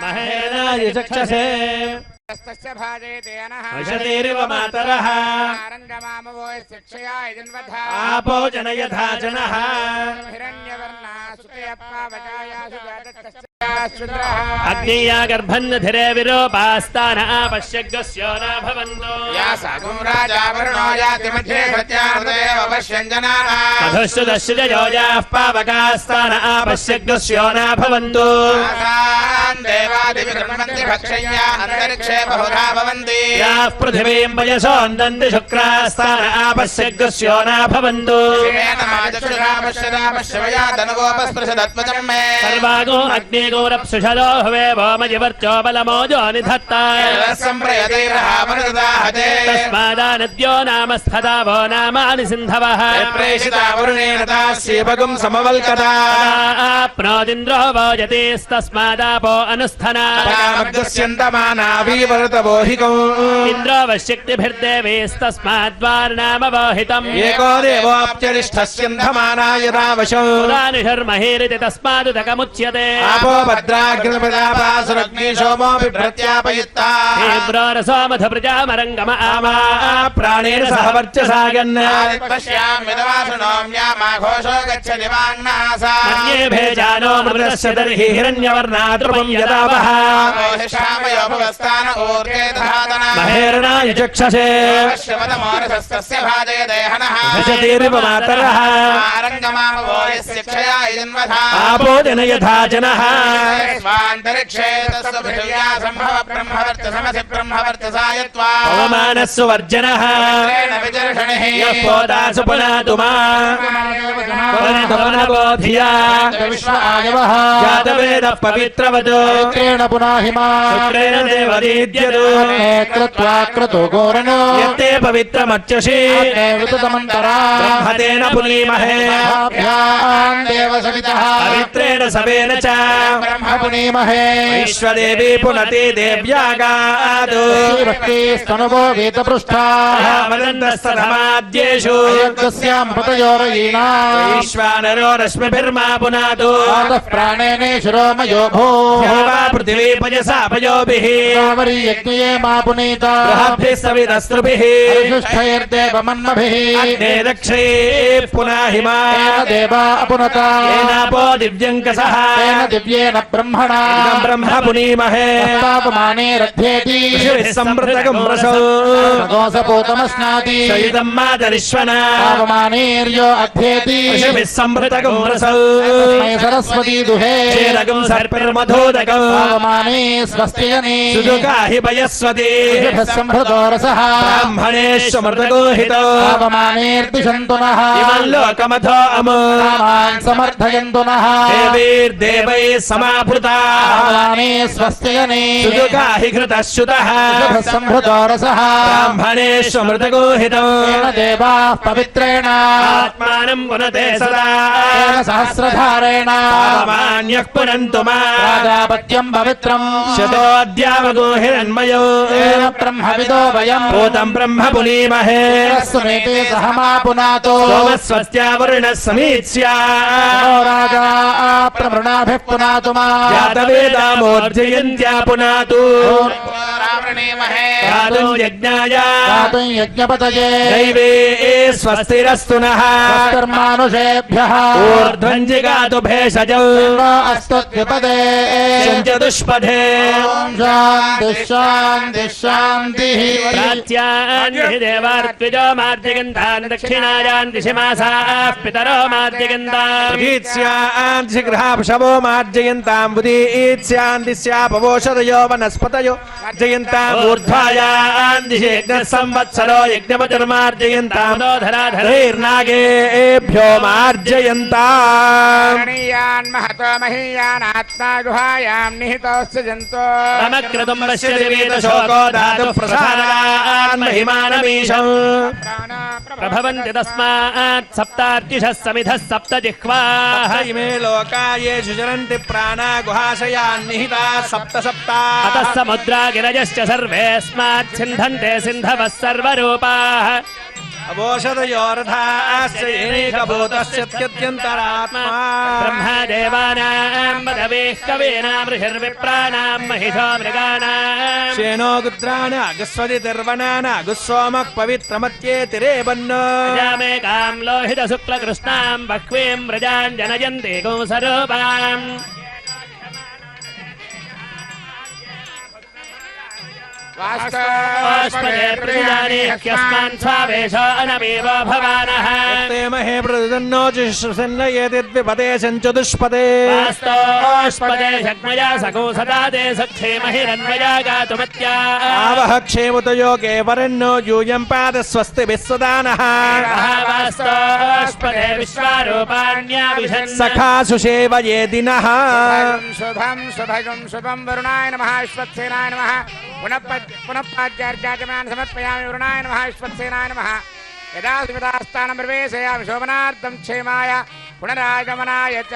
महेनाय चक्षसे आपो जनयथा जनः अग्निया गर्भन्नधिरे विरोपास्तान आपश्यग्स्यो न भवन्तो या सागुं राजा वरुणो याति मध्ये सत्यानुदेव पश्यञ्जनानाः अधुष्टुदश्रुजयो याः पावकास्तान आपश्यग्स्यो न भवन्तो आसान् देवादिविकृण्वन्ति भक्षय्या अन्तरिक्षे बहुधा भवन्ति याः पृथिवीं पयसोन्दन्ति शुक्रास्तान आपश्यग्स्यो न भवन्तो येन माजसुरा पश्यदा पश्यवया धनुगोपस्पृशदत्वचं मे सर्वागो अग्नि गौरप्सुषलो हवे भौमजिवर्चो बलमोजो निधत्ता तस्मादानद्यो नाम स्थदा भो नामानि सिन्धवः प्रेषिता वरुणेन दास्येवगुं समवल्कदा प्रोदिन्द्रो भोजतेस्तस्मादापो अनुस्थना कामग्स्यन्तमानाभिवर्तवोहिकौ इन्द्रो वश्यक्तिभिर्देवेस्तस्माद्वार्नाम वोहितम् एको देवोऽप्यरिष्ठस्यन्धमानाय रावशौ पुरानिषर्महिरिति तस्मादुदकमुच्यते आपो भद्राग्निपदापासुरग्नि सोमो बिभ्रत्यापयुक्ता हेब्रोरसोमधप्रजामरङ्गम आमा प्राणेन सह वर्चसा गन्नादिपश्यामिदवासुनोम्यामाघोषो गच्छति वाङ्नासा मन्ये भेजानो मृतस्य तर्हि हिरण्यवर्णाद्रुपं यदावः श्यामयोपवस्थान ऊर्जे दधातना महेरणाय चक्षसे श्रवदमोरसस्तस्य भाजय देहनः भजतीरिवमातरः आरङ्गमामवोयस्य क्षया इदन्वधा आपो जनयथा जनः स्वान्तरिक्षे तस्य पृथिव्या सम्भव ब्रह्मवर्चसमसि ब्रह्मवर्चसायत्वा पवमानस्सु वर्जनः विचर्षणिः यः पोदासु पुनातु मा पुनर्धवनबोधिया विश्व आयवः जातवेदः पवित्रवत् शुक्रेण पुनाहिमा शुक्रेण देवदीद्यतो कृत्वा क्रतो घोरणो यत्ते पवित्रमर्चसि विततमन्तरा ब्रह्मतेन पुनीमहे देवसवितः पवित्रेण सवेन च ब्रह्म पुनीमहे विश्वदेवी पुनते देव्यागादो स्तनुभो वेदपृष्ठाः वदन्तस्तधमाद्येषु यज्ञस्यां पतयोरयीणा ईश्वानरो रश्मिभिर्मा पुनातो प्राणेने शिरोमयो भूः पृथिवी पयसा पयोभिः यज्ञये मा पुनीता बृहद्भिः सवितस्त्रुभिः शिष्ठैर्देवमन्मभिः अग्ने रक्षे पुनाहिमा देवा अपुनता येनापो दिव्यङ्कसः तेन दिव्येन ब्रह्मणा ब्रह्म पुनीमहे तापमाने रथ्येति संवृतकं रसौ गोसपोतमस्नाति सयुतं मातरिश्वना तापमानेर्यो अध्येति संवृतकं रसौ सरस्वती दुहे चेरकं सर्पिर्मधोदकं तापमाने स्वस्त्ययने सुदुका हि पयस्वती संभृतो रसः ब्राह्मणेष्वमृतगोहितो तापमानेर्दिशन्तु नः इमं लोकमथो तामान् समर्थयन्तु नः देवैर्देवैः समाभृता तापमाने स्वस्त्ययने सुदुका हि घृतः श्रुतः संभृतो रसः ब्राह्मणेष्वमृतगोहितो देवाः पवित्रेण आत्मानं पुनते सदा सहस्रधारेण पावमान्यः पुनन्तु मा प्राजापत्यं पवित्रम् शतोऽद्यावगो हिरण्मयो ब्रह्मविदो वयम् भूतं ब्रह्म पुनीमहे सुमेते सह मा पुनातो सोमस्वस्त्या वरुणः समीत्स्या राजा प्रवृणाभिः पुनातु मा जातवेदामोर्जयन्त्या पुनातु गातुं यज्ञाय गातुं यज्ञपतये दैवे स्वस्तिरस्तु नः कर्मानुषेभ्यः ऊर्ध्वं जिगातु भेषजौ अस्तद्विपदे चतुष्पथे शान्तिः प्राच्यान्हि देवार्त्विजो मार्जयन्तान् दक्षिणायान् दिशि मासाः पितरो मार्जयन्तान् प्रतीत्स्यान्ति गृहापशवो मार्जयन्ताम् बुदीत्स्यान्ति स्यापवोषधयो वनस्पतयो जयन्ताम् ऊर्ध्वायान् दिशि यज्ञः संवत्सरो यज्ञपतिर्मार्जयन्ताम् धैर्नागेभ्यो मार्जयन्ताम् महतो महीयानात्मा गुहायां निहितोऽस्य जन्तो समक्रतुम् पश्यति वेदशोको धातुः प्रसादान् महिमानमीशम् प्रभवन्ति तस्मात् सप्तार्चिषः समिधः सप्त जिह्वाः इमे लोका येषु चरन्ति प्राणा गुहाशयान्निहिताः सप्त सप्ता अतः समुद्रा गिरजश्च सर्वेऽस्मात् सिन्धन्ते सिन्धवः सर्वरूपाः अवोषधयोरथाश्च येनैकभूतस्यत्यन्तरात्मा ब्रह्मदेवानां पदवीः कवीनां ऋषिर्विप्राणां महिषो मृगाणां शेनो गुद्राण अगस्वदितिर्वणान अगुस्सोमः पवित्रमत्येतिरेवन्नो अजामेकां लोहितशुक्लकृष्णां बह्वीं व्रजां जनयन्ति गोसरूपाम् वास्तवस्पदे प्रतिजाने ह्यस्मान् स्वावेशो अनमेव भवानः ते महे प्रदन्नो जिष्णुसन्नयेतिद्विपदे सञ्चतुष्पदे वास्तवस्पदे शक्मया सकोसदा ते सक्षे महिरन्वया गातुमत्या आवह क्षेमुतयोगे वरन्नो यूयं पाद स्वस्ति विश्वदानः वास्तवस्पदे विश्वारूपाण्याभिषन् सखा सुषेवये दिनः शुभं शुभगं शुभं वरुणाय नमः विश्वक्सेनाय नमः पुनः पाद्यार्जाचमान् समर्पयामि वरुणाय नमः विश्वक्सेनाय नमः यदा शिवदास्थानं प्रवेशयामि शोभनार्थं क्षेमाय पुनरागमनाय च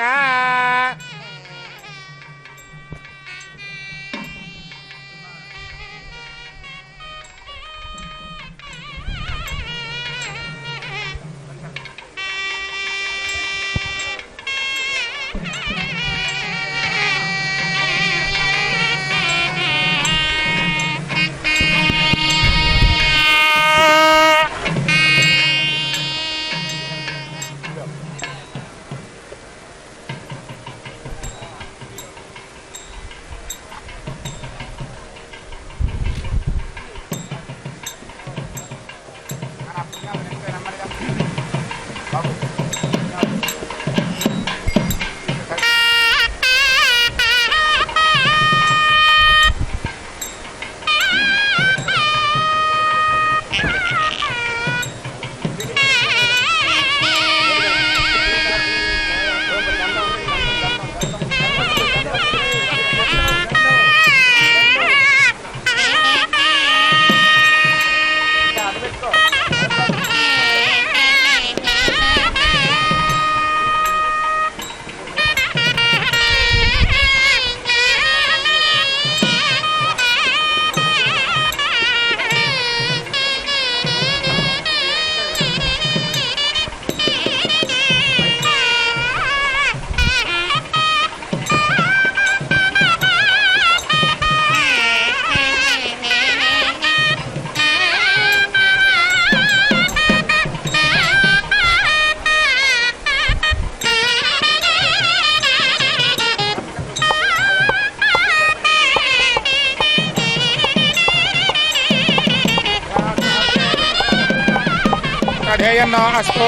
ध्येयन्नो अस्तु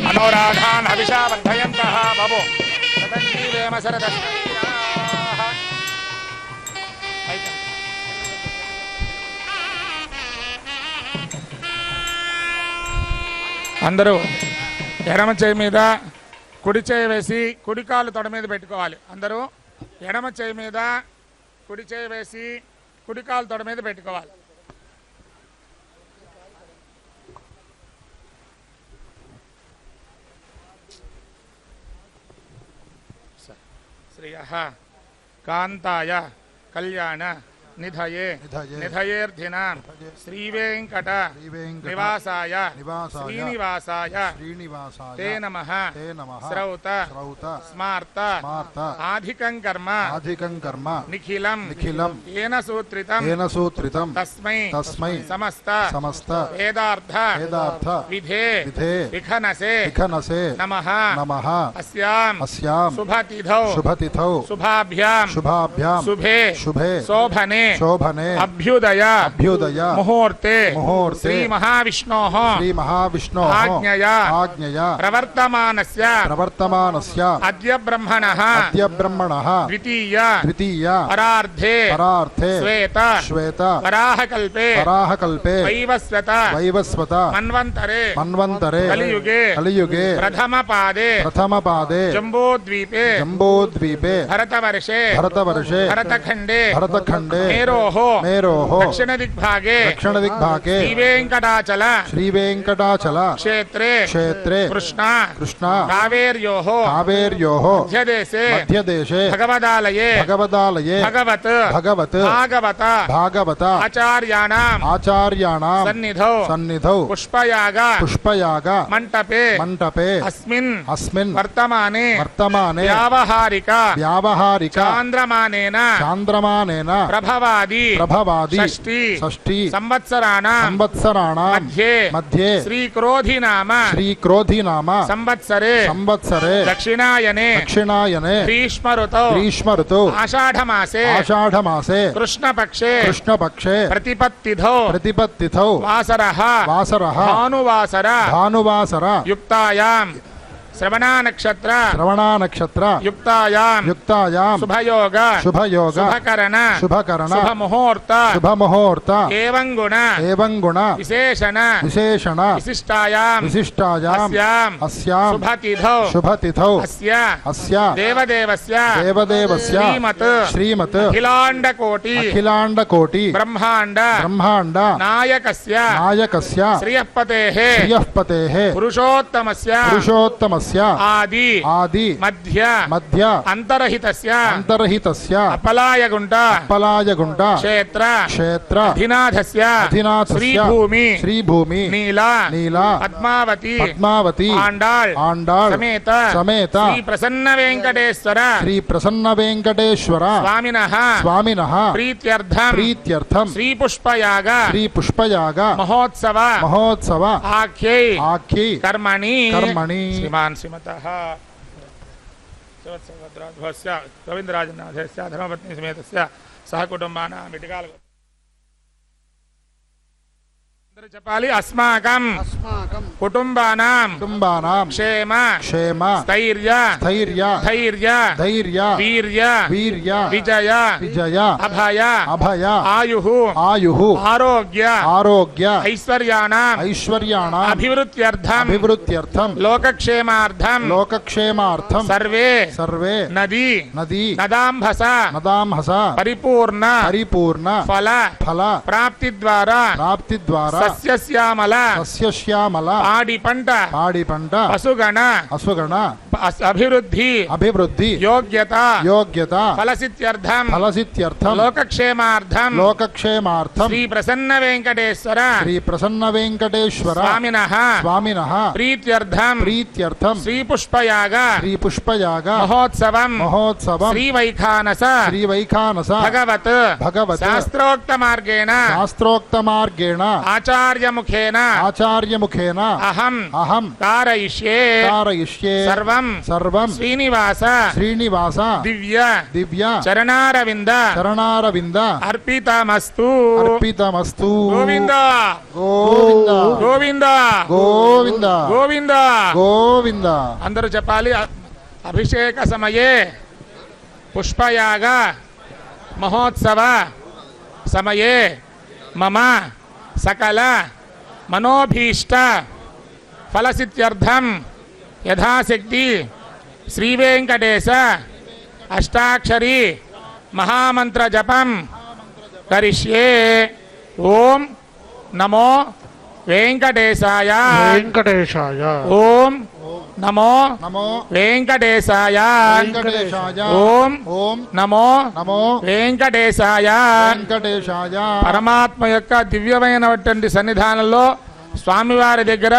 मनोराधान् हविषा बद्धयन्तः बभो तदङ्गीवेम शरदस्तीराः అందరూ ఎడమ చేయి మీద కుడి చేయి వేసి కుడి కాలు తొడ మీద పెట్టుకోవాలి. అందరూ ఎడమ చేయి మీద కుడి చేయి వేసి కుడి కాలు తొడ మీద పెట్టుకోవాలి. శ్రియః కాంతాయ కళ్యాణ నిధయే నిధయేర్ధినాం శ్రీవేంకట నివాసాయ శ్రీనివాసాయ తే నమః శ్రౌత స్మార్త ఆధికం కర్మ నిఖిలం ఏన సూత్రితం తస్మై సమస్త వేదార్థ విధే విఖనసే నమః అస్యాం శుభతిథౌ శుభాభ్యాం శుభే శోభనే అభ్యుదయ ముహూర్తే శ్రీ మహావిష్ణోః ఆజ్ఞయా ప్రవర్తమానస్య అద్య బ్రహ్మణః ద్వితీయ పరార్ధే శ్వేత వరాహకల్పే వైవస్వత మన్వంతరే కలియుగే ప్రథమ పాదే జంబోద్వీపే భరతవర్షే భరతఖండే మేరోః దక్షిణదిగ్భాగే శ్రీవేంకటాచల క్షేత్రే కృష్ణ కావేర్యోః మధ్యదేశే భగవదాలయే భగవత్ భాగవత ఆచార్యాణాం సన్నిధౌ పుష్పయాగ మంటపే అస్మిన్ వర్తమానే వ్యావహారిక చాంద్రమానేన ప్రభవాది షష్ఠి సంవత్సరాణాం మధ్యే శ్రీక్రోధి నామ సంవత్సరే దక్షిణాయనే గ్రీష్మ ఋతౌ ఆషాఢమాసే కృష్ణపక్షే ప్రతిపత్తిథౌ వాసరః భానువాసర యుక్తాయాం శ్రవణ నక్షత్ర యుక్తాయాం శుభయోగ శుభకరణ శుభముహూర్త ఏవం గుణ విశేషణ విశిష్టాయాం అస్యాం శుభతిథౌ అస్య దేవదేవస్య శ్రీమత్ అఖిలాండకోటి బ్రహ్మాండ నాయకస్య శ్రియఃపతేః పురుషోత్తమస్య ఆది మధ్య అంతరహితస్య అపలాయగుంట క్షేత్ర అధినాథస్య శ్రీభూమి నీల పద్మావతి ఆండాళ్ సమేత శ్రీ ప్రసన్న వెంకటేశ్వర స్వామినః ప్రీత్యర్థం శ్రీ పుష్పయాగ మహోత్సవ ఆఖ్యై కర్మణి శ్రీమాన్ శ్రీమతః శివత్సవద్రాధ్వస్య రవీంద్రరాజనాథస్య ధర్మపత్ని సమేతస్య సహ కుటుంబానాం ఇటికాల చెప్పాలి. అస్మాకం కుటుంబానాం క్షేమ స్థైర్య వీర్య విజయ అభయ ఆయుః ఆరోగ్య ఐశ్వర్యాణాం అభివృద్ధ్యర్థం లోకక్షేమార్థం సర్వే నదీ నదాంభస పరిపూర్ణ ఫల ప్రాప్తి ద్వారా సస్యశ్యామల పాడి పంట పశుగణ అభివృద్ధి యోగ్యత ఫలసిత్యర్థం లోకక్షేమార్థం శ్రీ ప్రసన్న వెంకటేశ్వర స్వామినః ప్రీత్యర్థం శ్రీ పుష్పయాగ మహోత్సవం శ్రీవైఖానస భగవత్ శాస్త్రోక్త మార్గేణ ఆచార్యముఖేన అహం కారయిష్యే సర్వం శ్రీనివాస దివ్య చరణారవింద అర్పితమస్తు గోవింద అందరూ చెప్పాలి. అభిషేక సమయే పుష్పయాగ మహోత్సవ సమయే మమ సకల మనోభీష్ట ఫలసిత్యర్థం యథాశక్తి శ్రీవేంకటేశ అష్టాక్షరి మహామంత్ర జపం కరిష్యే. ఓం నమో వెంకటేశాయ ఓం నమో వెంకటేశాయ ఓం నమో వెంకటేశాయ. పరమాత్మ యొక్క దివ్యమైనటువంటి సన్నిధానంలో స్వామివారి దగ్గర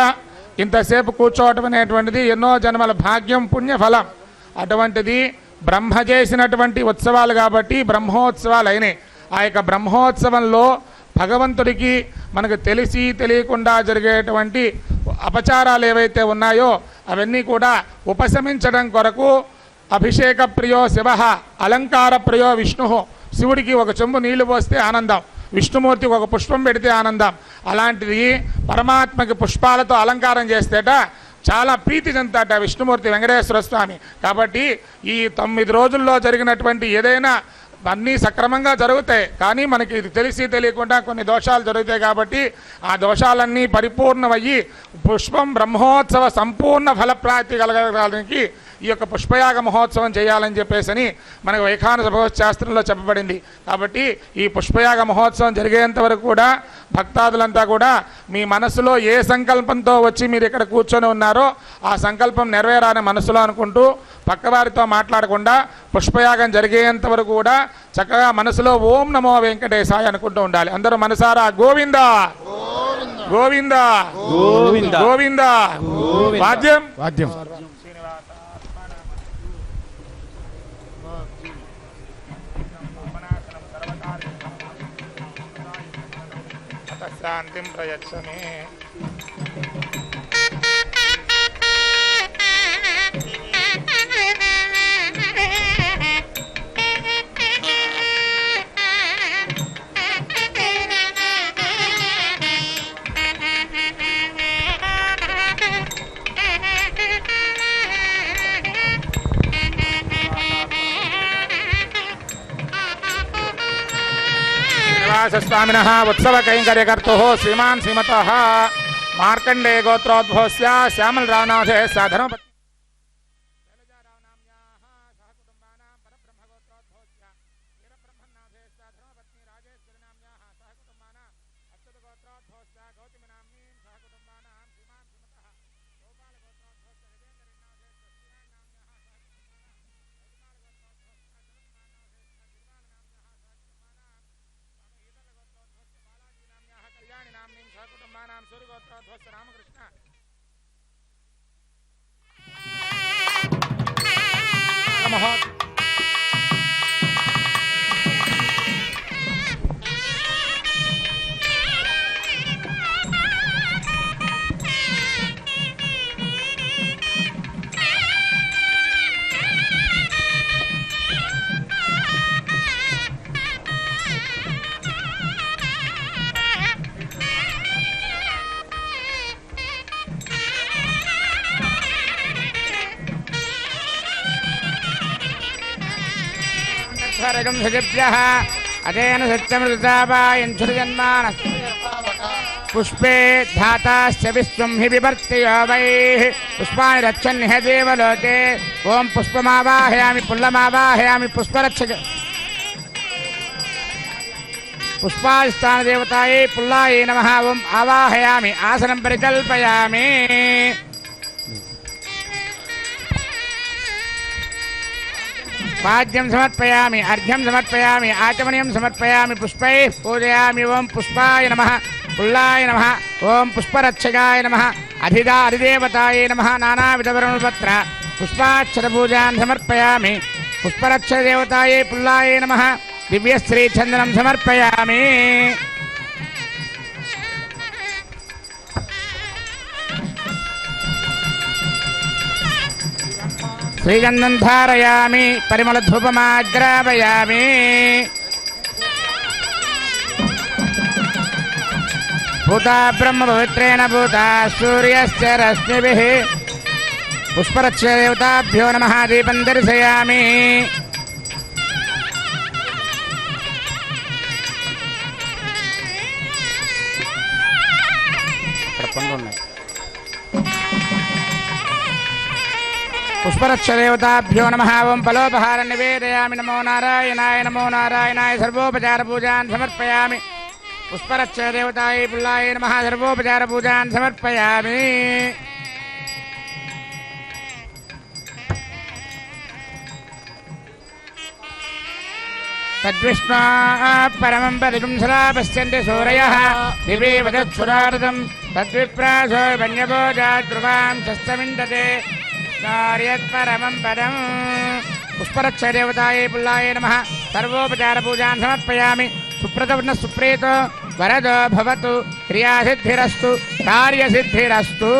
ఇంతసేపు కూర్చోవటం అనేటువంటిది ఎన్నో జన్మల భాగ్యం పుణ్యఫలం. అటువంటిది బ్రహ్మ చేసినటువంటి ఉత్సవాలు కాబట్టి బ్రహ్మోత్సవాలు అయినాయి. ఆ యొక్క బ్రహ్మోత్సవంలో భగవంతుడికి మనకు తెలిసి తెలియకుండా జరిగేటువంటి అపచారాలు ఏవైతే ఉన్నాయో అవన్నీ కూడా ఉపశమించడం కొరకు అభిషేక ప్రియో శివ అలంకార ప్రియో విష్ణు. శివుడికి ఒక చెంబు నీళ్లు పోస్తే ఆనందం, విష్ణుమూర్తికి ఒక పుష్పం పెడితే ఆనందం. అలాంటిది పరమాత్మకి పుష్పాలతో అలంకారం చేస్తేట చాలా ప్రీతి చెందుతాట విష్ణుమూర్తి వెంకటేశ్వర స్వామి. కాబట్టి ఈ 9 రోజుల్లో జరిగినటువంటి ఏదైనా అన్నీ సక్రమంగా జరుగుతాయి, కానీ మనకి ఇది తెలిసి తెలియకుండా కొన్ని దోషాలు జరుగుతాయి. కాబట్టి ఆ దోషాలన్నీ పరిపూర్ణమయ్యి పుష్పం బ్రహ్మోత్సవ సంపూర్ణ ఫలప్రాప్తి కలగడానికి ఈ యొక్క పుష్పయాగ మహోత్సవం చేయాలని చెప్పేసి మనకు వైఖానస శాస్త్రంలో చెప్పబడింది. కాబట్టి ఈ పుష్పయాగ మహోత్సవం జరిగేంత వరకు కూడా భక్తాదులంతా కూడా మీ మనసులో ఏ సంకల్పంతో వచ్చి మీరు ఇక్కడ కూర్చొని ఉన్నారో ఆ సంకల్పం నెరవేరాలని మనసులో అనుకుంటూ పక్కవారితో మాట్లాడకుండా పుష్పయాగం జరిగేంత వరకు కూడా చక్కగా మనసులో ఓం నమో వెంకటేశాయ అనుకుంటూ ఉండాలి. అందరూ మనసారా గోవింద గోవింద గోవింద. వాద్యం వాద్యం శాంతిం ప్రయచ్చమే. శ్రీనివాసస్వామినః ఉత్సవ కైంకర్యకర్తు శ్రీమాన్ శ్రీమతః మార్కండేయ గోత్రోద్భవస్య శ్యామల రావనాథే సాధనోపతి రామకృష్ణ అదేన సత్యమృతాపాయన్సుర్జన్మాన పుష్పే ధాతాశ్చ విశ్వం హి విభర్తయో వై పుష్పాన్ని రక్షన్నిహ దేవలోకే. ఓం పుష్పమావాహయామి పుల్లమావాహయామి పుష్పరక్షక పుష్పాధిష్టానదేవతాయై పుల్లాయై నమః. ఓం ఆవాహయామి ఆసనం పరికల్పయామి. పాద్యం సమర్పయామి అర్ఘ్యం సమర్పయామి ఆచమనీయం సమర్పయామి పుష్పైః పూజయామి. ఓం పుష్పాయ నమః పుల్లాయ నమః. ఓం పుష్పరక్షకాయ నమః అధిదేవతాయై నమః. నానావిధవరుణపత్ర పుష్పాక్షరపూజాన్ సమర్పయామి. పుష్పరక్షదేవతాయై పుల్లాయై నమః. దివ్యశ్రీచందనం సమర్పయామి. శ్రీగంధం ధారయామి పరిమళధూపమాగ్రాపయామి. భూతా బ్రహ్మ పవిత్రేణ భూతా సూర్యశ్చ రశ్మిభిః పుష్పరక్షదేవతాభ్యో నమః. దీపం దర్శయామి. పుష్పరక్షదేవతాభ్యో నమః. ఓం ఫలోపహారం నివేదయామి. నమో నారాయణాయ నమో నారాయణాయ. సర్వోపచార పూజాన్ సమర్పయామి. పుష్పరక్షదేవతాయై పుల్లాయై నమః. సర్వోపచార పూజాన్ సమర్పయామి. తద్విష్ణా పరమం పదికం సదా పశ్యంతి సూరయః దివే వదక్షురార్థం తద్విప్రాసో వన్యభోజాద్రువాం శస్తమిందతే కార్యత్పరమం పదం. పుష్పరక్షదేవతాయై పుల్లాయై నమః. సర్వోపచార పూజాన్ సమర్పయామి. సుప్రతవర్ణ సుప్రీతో వరదో భవతు. క్రియాసిద్ధిరస్తు కార్యసిద్ధిరస్తు.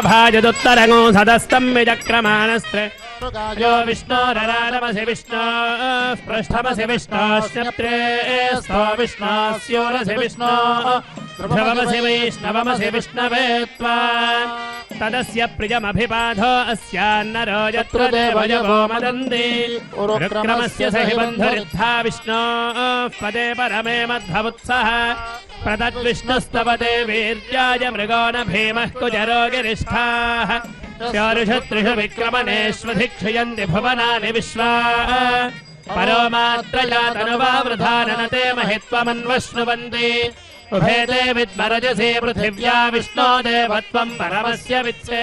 भाजदुत्तरंगो सदस्तं विचक्रमाणस्त्रे यो विष्णोररारमसि विष्णो पृष्ठमसि विष्णोश्चत्रे स्तो विष्णोस्योरसि विष्णो ध्रुवमसि वैष्णवमसि विष्णवे त्वा तदस्य प्रियमभिपाधो अस्यान्नरो यत्र देवयवो मदन्ति रुक्रमस्य सहि बन्धुरिद्धा विष्णो पदे परमे मध्वमुत्सः प्रतद्विष्णुस्तवते वीर्याय मृगो न भीमः कुजरो गिरिष्ठाः स्योरुषत्रिषु विक्रमणेष्वधिक्षयन्ति भुवनानि विश्वा परो मात्रया तनुवावृधाननते महित्वमन्वश्नुवन्ति उभे ते विद्मरजसे पृथिव्या विष्णो देवत्वं परमस्य वित्से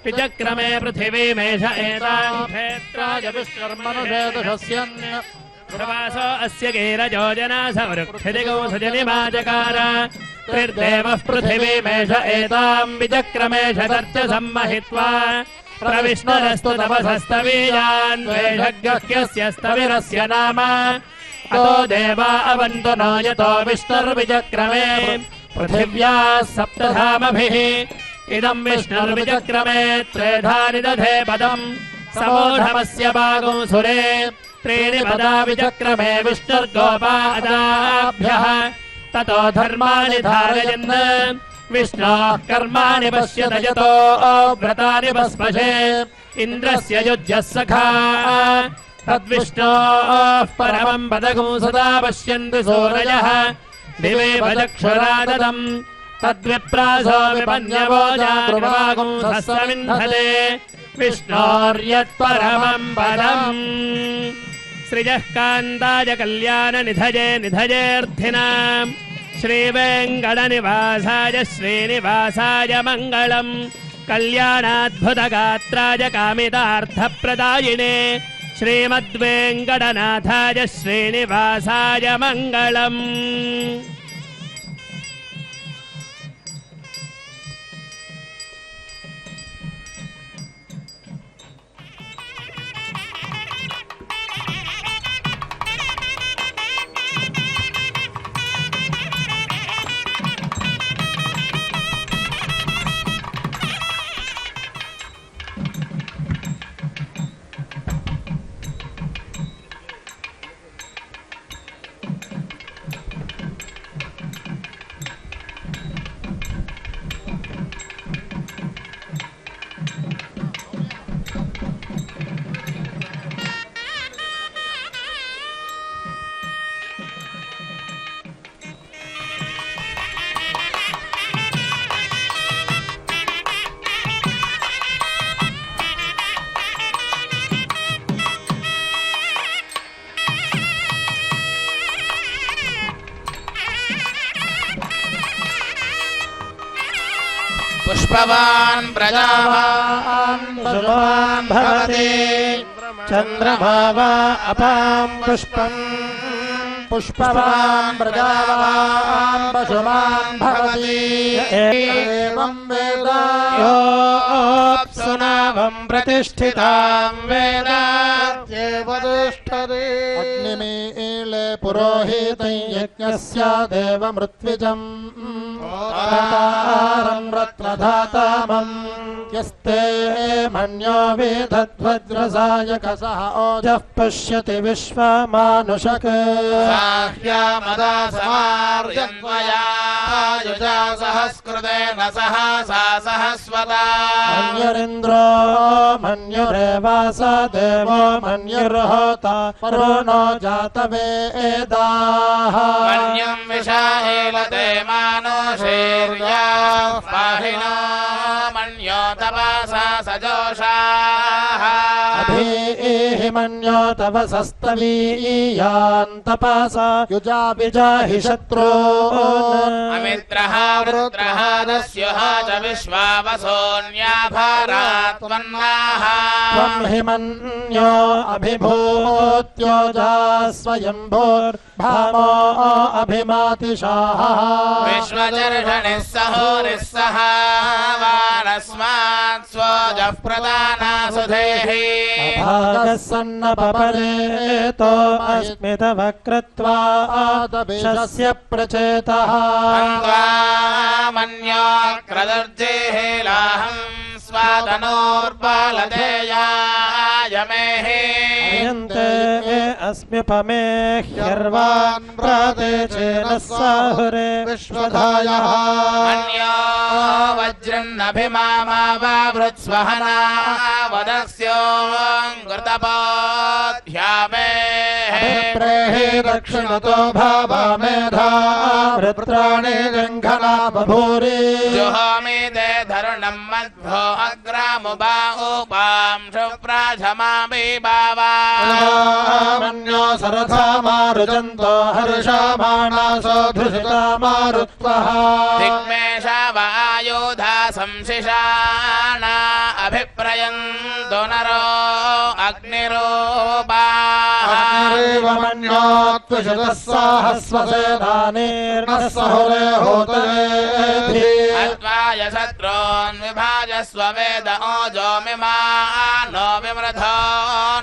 विचक्रमे पृथिवीमेष एतां क्षेत्राय विष्णुर्मनुषेदुषस्यन्य प्रवासो अस्य गैरजोजना सवृक्षदिगौसजनिमाचकार त्रिर्देवः पृथिवीमेष एतां विचक्रमेष तर्च सम्महित्वा प्रविष्णुरस्तु तपसस्तवीयान् द्वेषग्रह्यस्य स्तविरस्य नाम अतो देवा अवन्तु नो यतो विष्णुर्विचक्रमे पृथिव्याः सप्तधामभिः इदं विष्णुर्विचक्रमे त्रेधा निदधे पदम् समूढमस्य भागं सुरे त्रीणि पदा विचक्रमे विष्णुर्गोपादाभ्यः ततो धर्माणि धारयन् विष्णोः कर्माणि पश्यत यतो व्रतानि भस्मशे इन्द्रस्य युज्यः सखा तद्विष्णोः परमं पदगुं सदा पश्यन्ति सूरयः दिवे भजक्षुराददम् तद्विप्रासो विपन्यवो जागृवागुं सस्रविन्धते विष्णोर्यत्परमं पदम् श्रियः कान्ताय कल्याणनिधये निधयेऽर्थिनाम् श्रीवेङ्कटनिवासाय श्रीनिवासाय मङ्गलम् कल्याणाद्भुतगात्राय कामितार्थप्रदायिने श्रीमद्वेङ्कटनाथाय श्रीनिवासाय मङ्गलम् पुष्पवान् प्रजावान् सुमान् भवति चन्द्रमा वा अपां पुष्पम् पुष्पवान् प्रजावान् पशुमान् भवति एवं वेद योऽप्सुनावं प्रतिष्ठितां वेद तिष्ठति अग्निमीले पुरोहितं यज्ञस्य देवमृत्विजम् रत्नधातामम् यस्ते मन्यो वेदध्वज्रसायकसः ओजः पश्यति विश्वमानुषक साह्यामदा समार्यन्वया सहस्कृतेन सहसा सहस्वता मन्युरिन्द्रो मन्युरेवास देवो मन्युर्होता वरुणो जातवेदाः मन्यं विशाहेलते मानो शीर्या पाहिनो मन्यो मन्यो तपसा सजोषाः अभिमन्यो तव सस्तवीयान् तपसा युजाभिजाहि शत्रून् अमित्रः वृत्रः दस्युः च विश्वावसोऽन्याभारात्मन्नाः त्वं हिमन्यो अभिभूत्योजा स्वयंभूर्भामो अभिमातिशाः विश्वदर्शनिः सहोरिः सहावानस्मात् स्वजः प्रदानासुधेः भागः सन्नपपरेतो अस्मितवक्रत्वा शस्य प्रचेतः मन्योक्रदर्जेः लाहं स्वादनोर्बालदेयायमेः यन्ते अस्म्यपमे ह्यर्वान् प्राते चेन साहुरे विश्वधायः अन्यो वज्रन्नभिमामावावृत्स्वहना वदस्योऽङ्कृतपोध्यामेः प्रेहि दक्षिणतो भावामेधा वृत्राणि जङ्घना बभूरि जुहोमि ते धरुणं मध्वो अग्रामुपा उपां शुप्राझमामि बावा मन्यो सरथा मारुजन्तो हर्षमाणासो धृषिता मारुत्वः दिग्मेषावायुधा संशिषाणा अभिप्रयन्तो नरो अग्निरूपाः मन्यो त्वशतः साहस्वसेनानीर्नः सहुरे होतये अद्वाय शत्रून् विभाजस्व वेद ओजो मिमानो विमृधो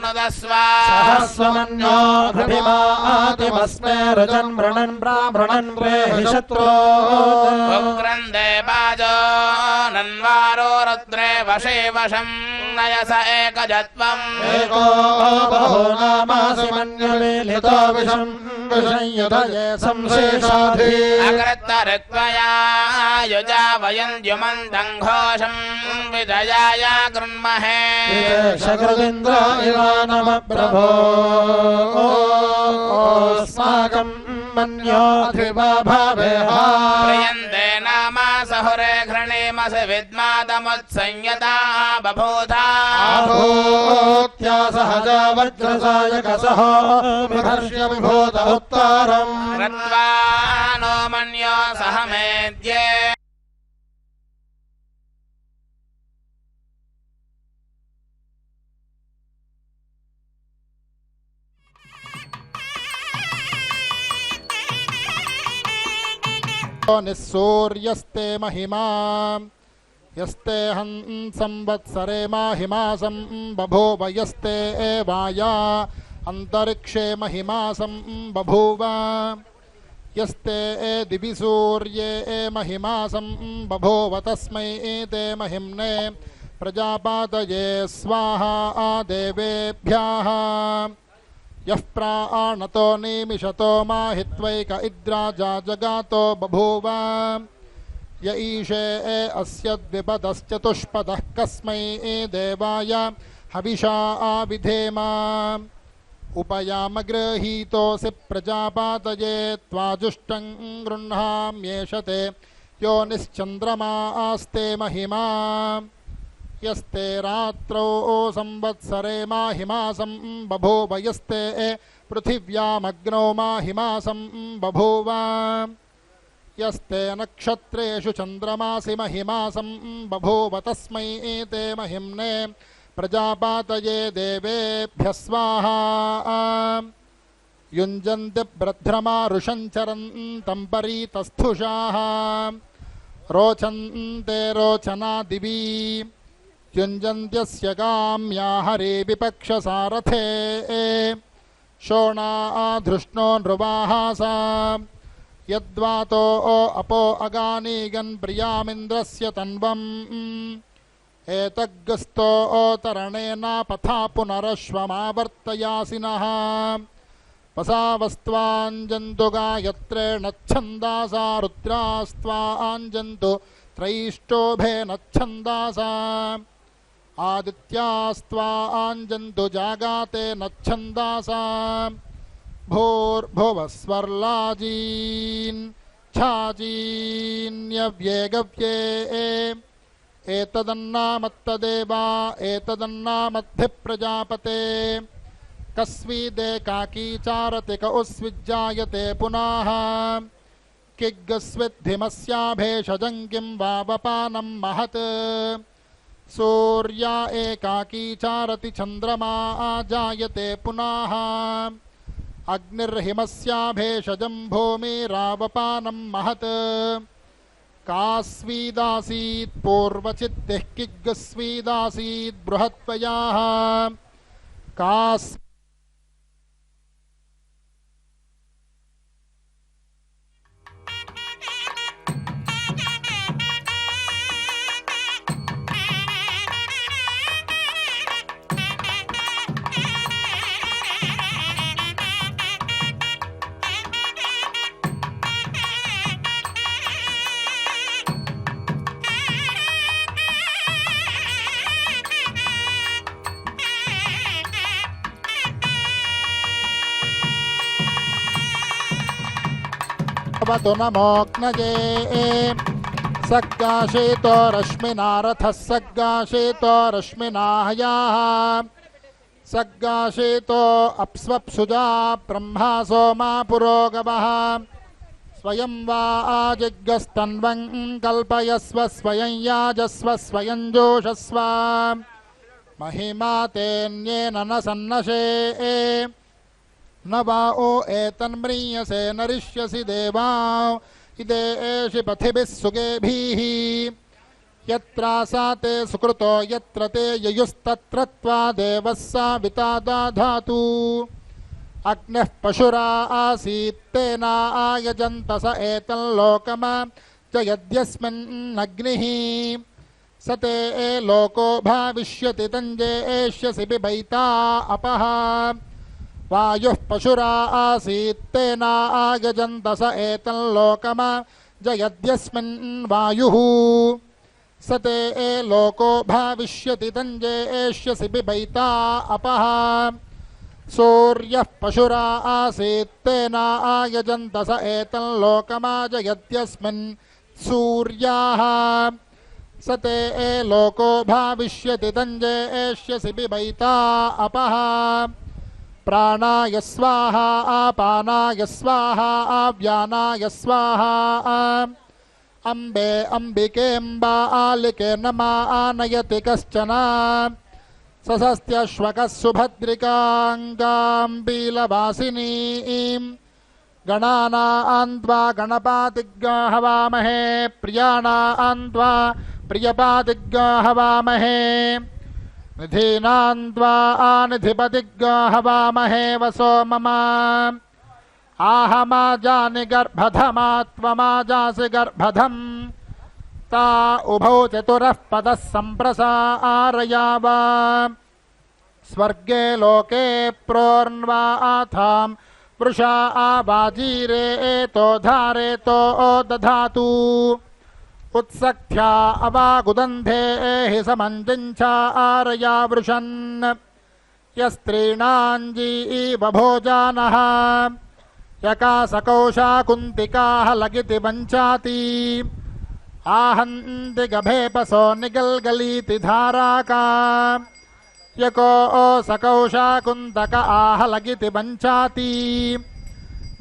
नुदस्व सहस्वमन्यो घृभिमातिमस्मे रुजन् मृणन् ब्राह्मणन् प्रेहि शत्रून् उग्रन्दे बाजो नन्वारो रुद्रे वशे वशं नयस एकजत्वम् एको बहो नामासि मन्यमीलितो विषम् विषंयुधये संशेषाधि अकृत्तऋत्वया युजा वयन्द्युमन्दं घोषं विजयाय गृह्महे शकृदिन्द्र इवानम प्रभो अस्माकं मन्योऽधिवा भावेह प्रियन्ते नामा सहुरे घृणीमसि विद्मादमुत्संयता बभूथा आभूत्या सहजा वज्रसायकसहो विभर्ष्य विभूत उत्तारम् कृत्वा नो मन्यो सह मेद्ये निःसूर्यस्ते महिमा यस्ते हं संवत्सरे माहिमासं बभूव यस्ते वाया अंतरिक्षे महिमासं बभूव यस्ते दिवि सूर्ये महिमासं बभूव तस्मै ते महिम्ने प्रजापातये स्वाहा देवेभ्यः यः प्राणतो निमिषतो माहित्वैक इद्राजा जगातो बभूव य ईशे अस्य द्विपदश्चतुष्पदः कस्मै देवाय हविषा आविधेम उपयामगृहीतोऽसि प्रजापातये त्वाजुष्टं गृह्णाम्येष ते यो निश्चन्द्रमास्ते महिमा यस्ते रात्रौ संवत्सरे माहिमासं बभूव यस्ते पृथिव्यामग्नौ माहिमासं बभूव यस्ते नक्षत्रेषु चन्द्रमासि महिमासं बभूव तस्मै ते महिम्ने प्रजापातये देवेभ्यः स्वाहा युञ्जन्ति ब्रध्रमारुषञ्चरन्तं परीतस्थुषाः रोचन्ते रोचना दिवि युञ्जन्त्यस्य काम्या हरे विपक्षसारथे शोणाधृष्णो नृवाहासा यद्वातो अपो अगानीगन् प्रियामिन्द्रस्य तन्वम् एतग्गस्तो तरणेनापथा पुनरश्वमावर्तयासिनः पसावस्त्वाञ्जन्तु गायत्रेण छन्दासा रुद्रास्त्वाञ्जन्तु त्रैष्टोभेन छन्दासा आदित्यास्त्वाञ्जन्तु जागाते नच्छन्दासा भूर्भुवस्वर्लाजीन् छाजीन्यव्ये गव्ये एतदन्नामत्तदेवा एतदन्नामद्भिः प्रजापते कस्वीदेकाकी चारति क उस्विज्जायते पुनः किग्गस्विद्धिमस्याभेषजं किं वावपानं महत् सूर्या एकाकी चारति चन्द्रमा जायते पुनः अग्निर्हिमस्याभेषजं भूमिरावपानं महत् कास्वीदासीत् पूर्वचिद्दिः किग्गस्वीदासीत् बृहत्वयाः कास् वतु नमोऽग्नये सग्गाशीतो रश्मिनारथः सग्गाशीतो रश्मिनाहयाः सग्गाशीतो अप्स्वप्सुजा ब्रह्मा सोमा पुरोगवः स्वयं वा आजिग्गस्तन्वं कल्पयस्व स्वयं याजस्व स्वयं जोषस्व महिमा तेऽन्येन न सन्नशे न वा ओ एतन्म्रियसे नरिष्यसि देवा इदेषि पथिभिः सुगेभिः यत्रासा ते सुकृतो यत्र ते ययुस्तत्र त्वा देवः साविता दाधातु अग्निः पशुरा आसीत् तेना आयजन्त स एतल्लोकमा च यद्यस्मिन्नग्निः स ते लोको भाविष्यति तञ्जेष्यसि बिभैता अपः वायुः पशुरा आसीत् तेना आयजन्त स एतल्लोकमा च यद्यस्मिन् वायुः स ते लोको भाविष्यति तञ्जेष्यसि बिभैता अपः सूर्यः पशुरा आसीत् तेना आयजन्त स एतल्लोकमा च यद्यस्मिन् सूर्याः स ते लोको भाविष्यति तञ्जेष्यसि बिभैता अपः प्राणाय स्वाहा आपानाय स्वाहा आव्यानाय स्वाहा अम्बे अम्बिकेऽम्बा आलिके नमा आनयति कश्चन सशस्त्यश्वकः सुभद्रिकाङ्गां बीलवासिनीं गणानान्त्वा गणपातिग्गाहवामहे प्रियाणान्त्वा प्रियपातिग्गाहवामहे निधीनान्त्वा आनिधिपतिग्गाहवामहे वसो मम आहमाजानि गर्भधमात्वमाजासि गर्भधम् ता उभौ चतुरः पदः सम्प्रसारयाव स्वर्गे लोके प्रोर्न्वा आथां वृषा आवाजीरे एतो धारेतो दधातु उत्सख्या अवागुदन्धे हि समञ्जिञ्चारया वृषन् यस्त्रीणाञ्जीवभोजानः यकासकौशा कुन्तिकाः लगिति वञ्चाति आहन्ति गभेपसो निगल्गलीति धाराका यको सकौशा कुन्तक आह लगिति वञ्चाति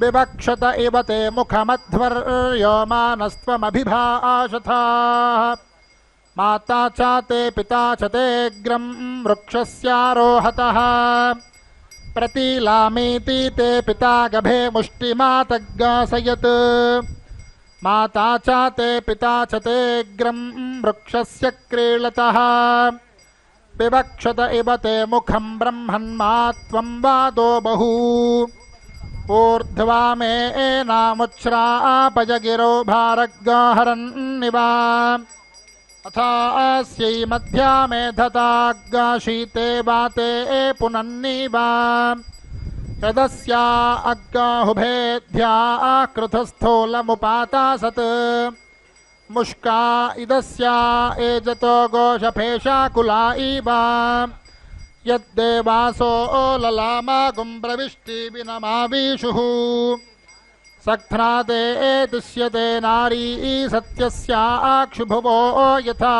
विवक्षत इव ते मुखमध्वर्यो मानस्त्वमभिभाषथाः माता च ते पिता च ते ग्रं वृक्षस्यारोहतः प्रतीलामीति ते पिता गभे मुष्टिमातग्गासयत् माता च ते पिता च ते ग्रं वृक्षस्य क्रीळतः विवक्षत इव ते मुखं ब्रह्मन्मा त्वं वादो बहु ऊर्ध्वा मे एनामुच्छ्रापयगिरो भारग्गाहरन्निव अथास्यै मध्या मेधताग्गाशीते वाते पुनन्निव यदस्या अग्गाहुभेद्ध्या कृतस्थूलमुपातासत् मुष्का इदस्या एजतो गोषफेशाकुला इव यद्देवासो ललामागुं प्रविष्टि विनमावीषुः सख्नाते दृश्यते नारी सत्यस्याक्षुभुवो यथा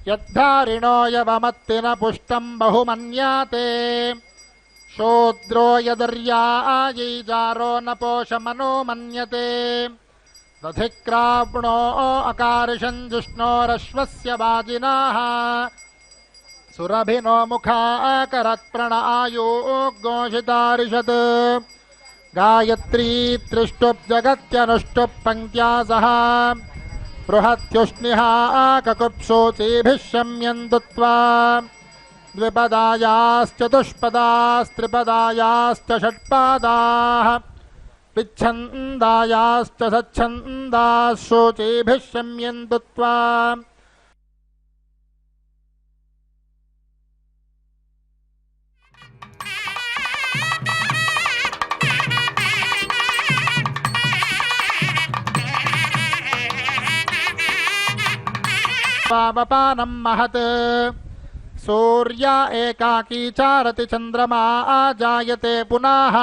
यद्धारिणो यवमत्तिन पुष्टं बहुमन्याते शूद्रो यदर्यायैजारो न पोषमनो मन्यते दधिक्रावणो अकार्षं जिष्णोरश्वस्य वाजिनाः सुरभिनो मुखाकरत्प्रण आयो घोषितारिषत् गायत्री त्रिष्टुप् पङ्क्त्या सह बृहत्युष्णिः ककुप्सोचीभिः शम्यन्तुत्वा द्विपदायाश्चतुष्पदास्त्रिपदायाश्च षट्पादाः विच्छन्दायाश्च सच्छन्दाः शोचीभिः शम्यन्तुत्वा पावपानं महत् सूर्य एकाकी चारति चन्द्रमा जायते पुनः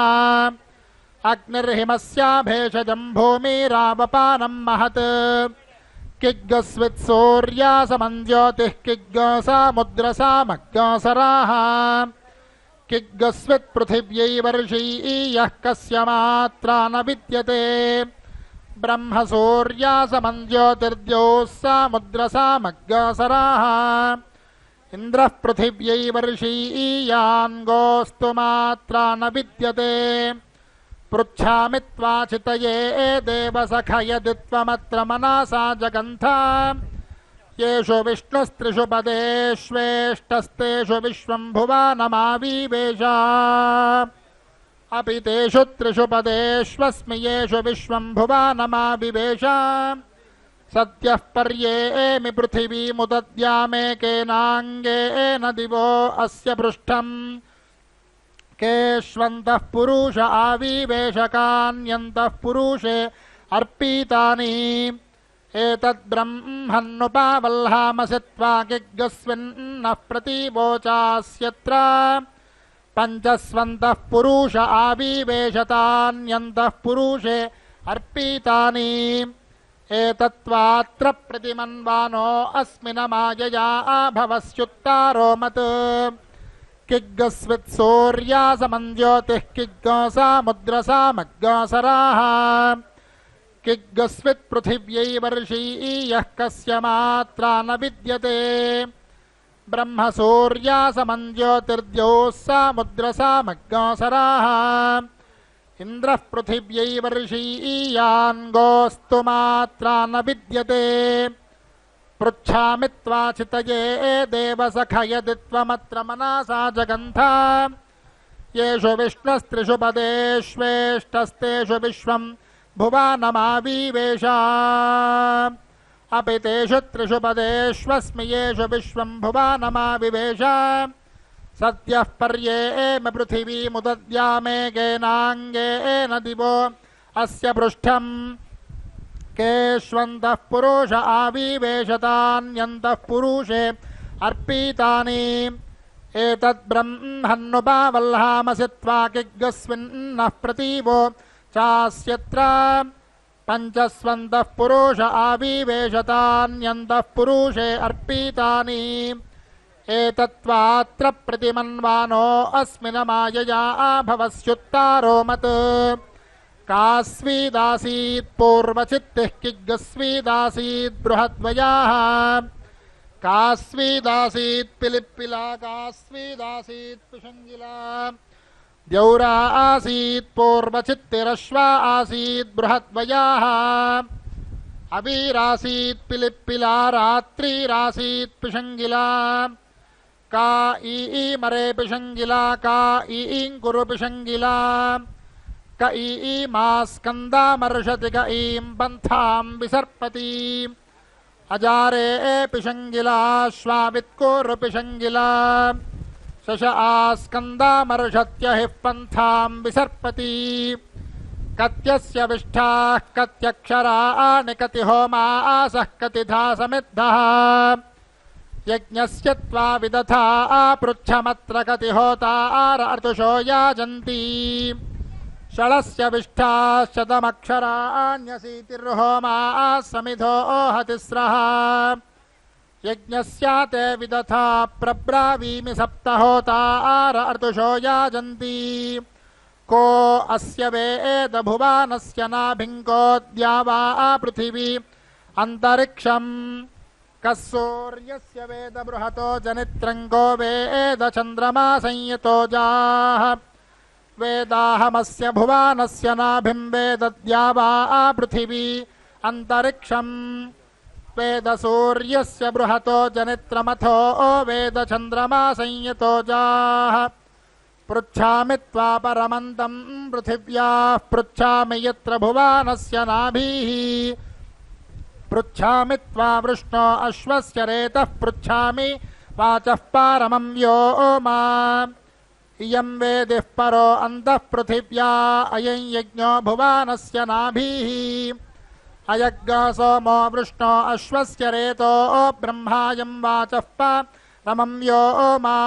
अग्निर्हिमस्याभेषजं भूमिरावपानं महत् किग्गस्वित् सूर्या समं ज्योतिः किग्गसामुद्रसामग्गसराः किग्गस्वित् पृथिव्यै वर्षी यः कस्य मात्रा न विद्यते ब्रह्म सूर्या समं ज्योतिर्द्योः सामुद्रसामग्गसराः इन्द्रः पृथिव्यै वर्षीयान्गोऽस्तु मात्रा न विद्यते पृच्छामि त्वाचितये देवसखयदि त्वमत्र मनसा जगन्थ येषु विष्णुस्त्रिषु पदेष्वेष्टस्तेषु विश्वम्भुवानमाविवेश अपि तेषु त्रिषु पदेष्वस्मि येषु विश्वम्भुवानमाविवेश सद्यः पर्येमि पृथिवीमुदद्यामेकेनाङ्गेन दिवो अस्य पृष्ठम् केष्वन्तः पुरुष आविवेशकान्यन्तः पुरुषे अर्पितानि एतद्ब्रह्मन्नुपावल्हामसि त्वा किग्गस्विन्नः प्रतिवोचास्यत्र पञ्चस्वन्तः पुरुष आविवेशतान्यन्तः पुरुषे अर्पितानि एतत्त्वात्र प्रतिमन्वानो अस्मिन् मायया भवस्युत्तारो मत् किग्गस्वित् सूर्या समं ज्योतिः किग्गसामुद्रसामग्गसराः किग्गस्वित् पृथिव्यै वर्षी यः कस्य मात्रा न विद्यते ब्रह्म सूर्या समं ज्योतिर्द्योः सामुद्रसामग्गसराः इन्द्रः पृथिव्यै वर्षीयान्गोऽस्तु मात्रा न विद्यते पृच्छामि त्वाचितये देवसखयदि त्वमत्र मनसा जगन्थ येषु विष्णुस्त्रिषु पदेष्वेष्टस्तेषु विश्वं भुवानमाविवेश अपि तेषु त्रिषु पदेष्वस्मि येषु विश्वं भुवानमाविवेश सद्यः पर्येमि पृथिवीमुदद्यामेकेनाङ्गेन दिवो अस्य पृष्ठम् केष्वन्तः पुरुष आविवेशतान्यन्तः पुरुषे अर्पितानि एतद्ब्रह्मन्नुपावल्हामसि त्वा किग्गस्विन्नः प्रतीवो चास्यत्र पञ्चस्वन्तः पुरुष आविवेशतान्यन्तः पुरुषे अर्पितानि एतत्त्वात्र प्रतिमन्वानो अस्मिन् मायया भवस्युत्तारो मत् कास्वीदासीत् पूर्वचित्तिः किग्गस्वीदासीत् बृहद्वयाः कास्वीदासीत् पिलिप्पिला कास्वीदासीत् पिशङ्गिला द्यौरा आसीत् पूर्वचित्तिरश्वा आसीत् बृहद्वयाः अवीरासीत् पिलिप्पिला रात्रिरासीत् पिशङ्गिला का ईमरे पिशङ्गिला का ईङ्कुरु पिशङ्गिला क ईमास्कन्दामर्षति क ईं पन्थां विसर्पति अजारे पिशङ्गिला श्वावित्कोरु पिशङ्गिला शश आस्कन्दामर्षत्यहिः पन्थां विसर्पति कत्यस्य विष्ठाः कत्यक्षराणि कति होमा आसः कतिधा समिद्धः यज्ञस्य त्वा विदथा पृच्छमत्र कति होता आर्तुषो याजन्ति षडस्य विष्ठाशतमक्षराण्यशीतिर्होमाः समिधो हतिस्रः यज्ञस्याते विदथा प्रब्रावीमि सप्तहोतार अर्तुषो याजन्ति को अस्य वेदभुवानस्य नाभिङ्कोऽद्या वा पृथिवी अन्तरिक्षम् कः सूर्यस्य वेद बृहतो जनित्रङ्गो वेद चन्द्रमा संयतोजाः वेदाहमस्य भुवानस्य नाभिं वेदद्या वा पृथिवी अन्तरिक्षम् वेद सूर्यस्य बृहतो जनित्रमथो वेद चन्द्रमा संयतोजाः पृच्छामि त्वा परमन्तं पृथिव्याः पृच्छामि यत्र भुवानस्य नाभिः पृच्छामि त्वा वृष्णो अश्वस्य रेतः पृच्छामि वाचः पारमं व्योमा इयं वेदिः परो अन्तः पृथिव्या अयं यज्ञो भुवानस्य नाभिः अयज्ञो सोमो वृष्णो अश्वस्य रेतो ब्रह्मायं वाचः पारमं व्योमा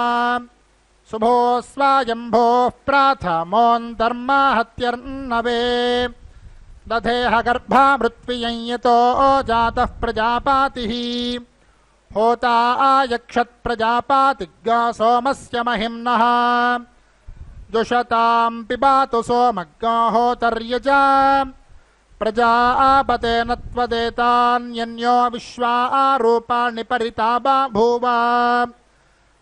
शुभो स्वायम्भोः प्राथमोऽन्तर्माहत्यर्नवे दधेह गर्भामृत्वियं यतो जातः प्रजापातिः होता आयक्षत्प्रजापातिग्गा सोमस्य महिम्नः जुषतां पिबातु सोमग्गा होतर्यजा प्रजा आपतेन त्वदेतान्यन्यो विश्वा रूपाणि परितापा भूवा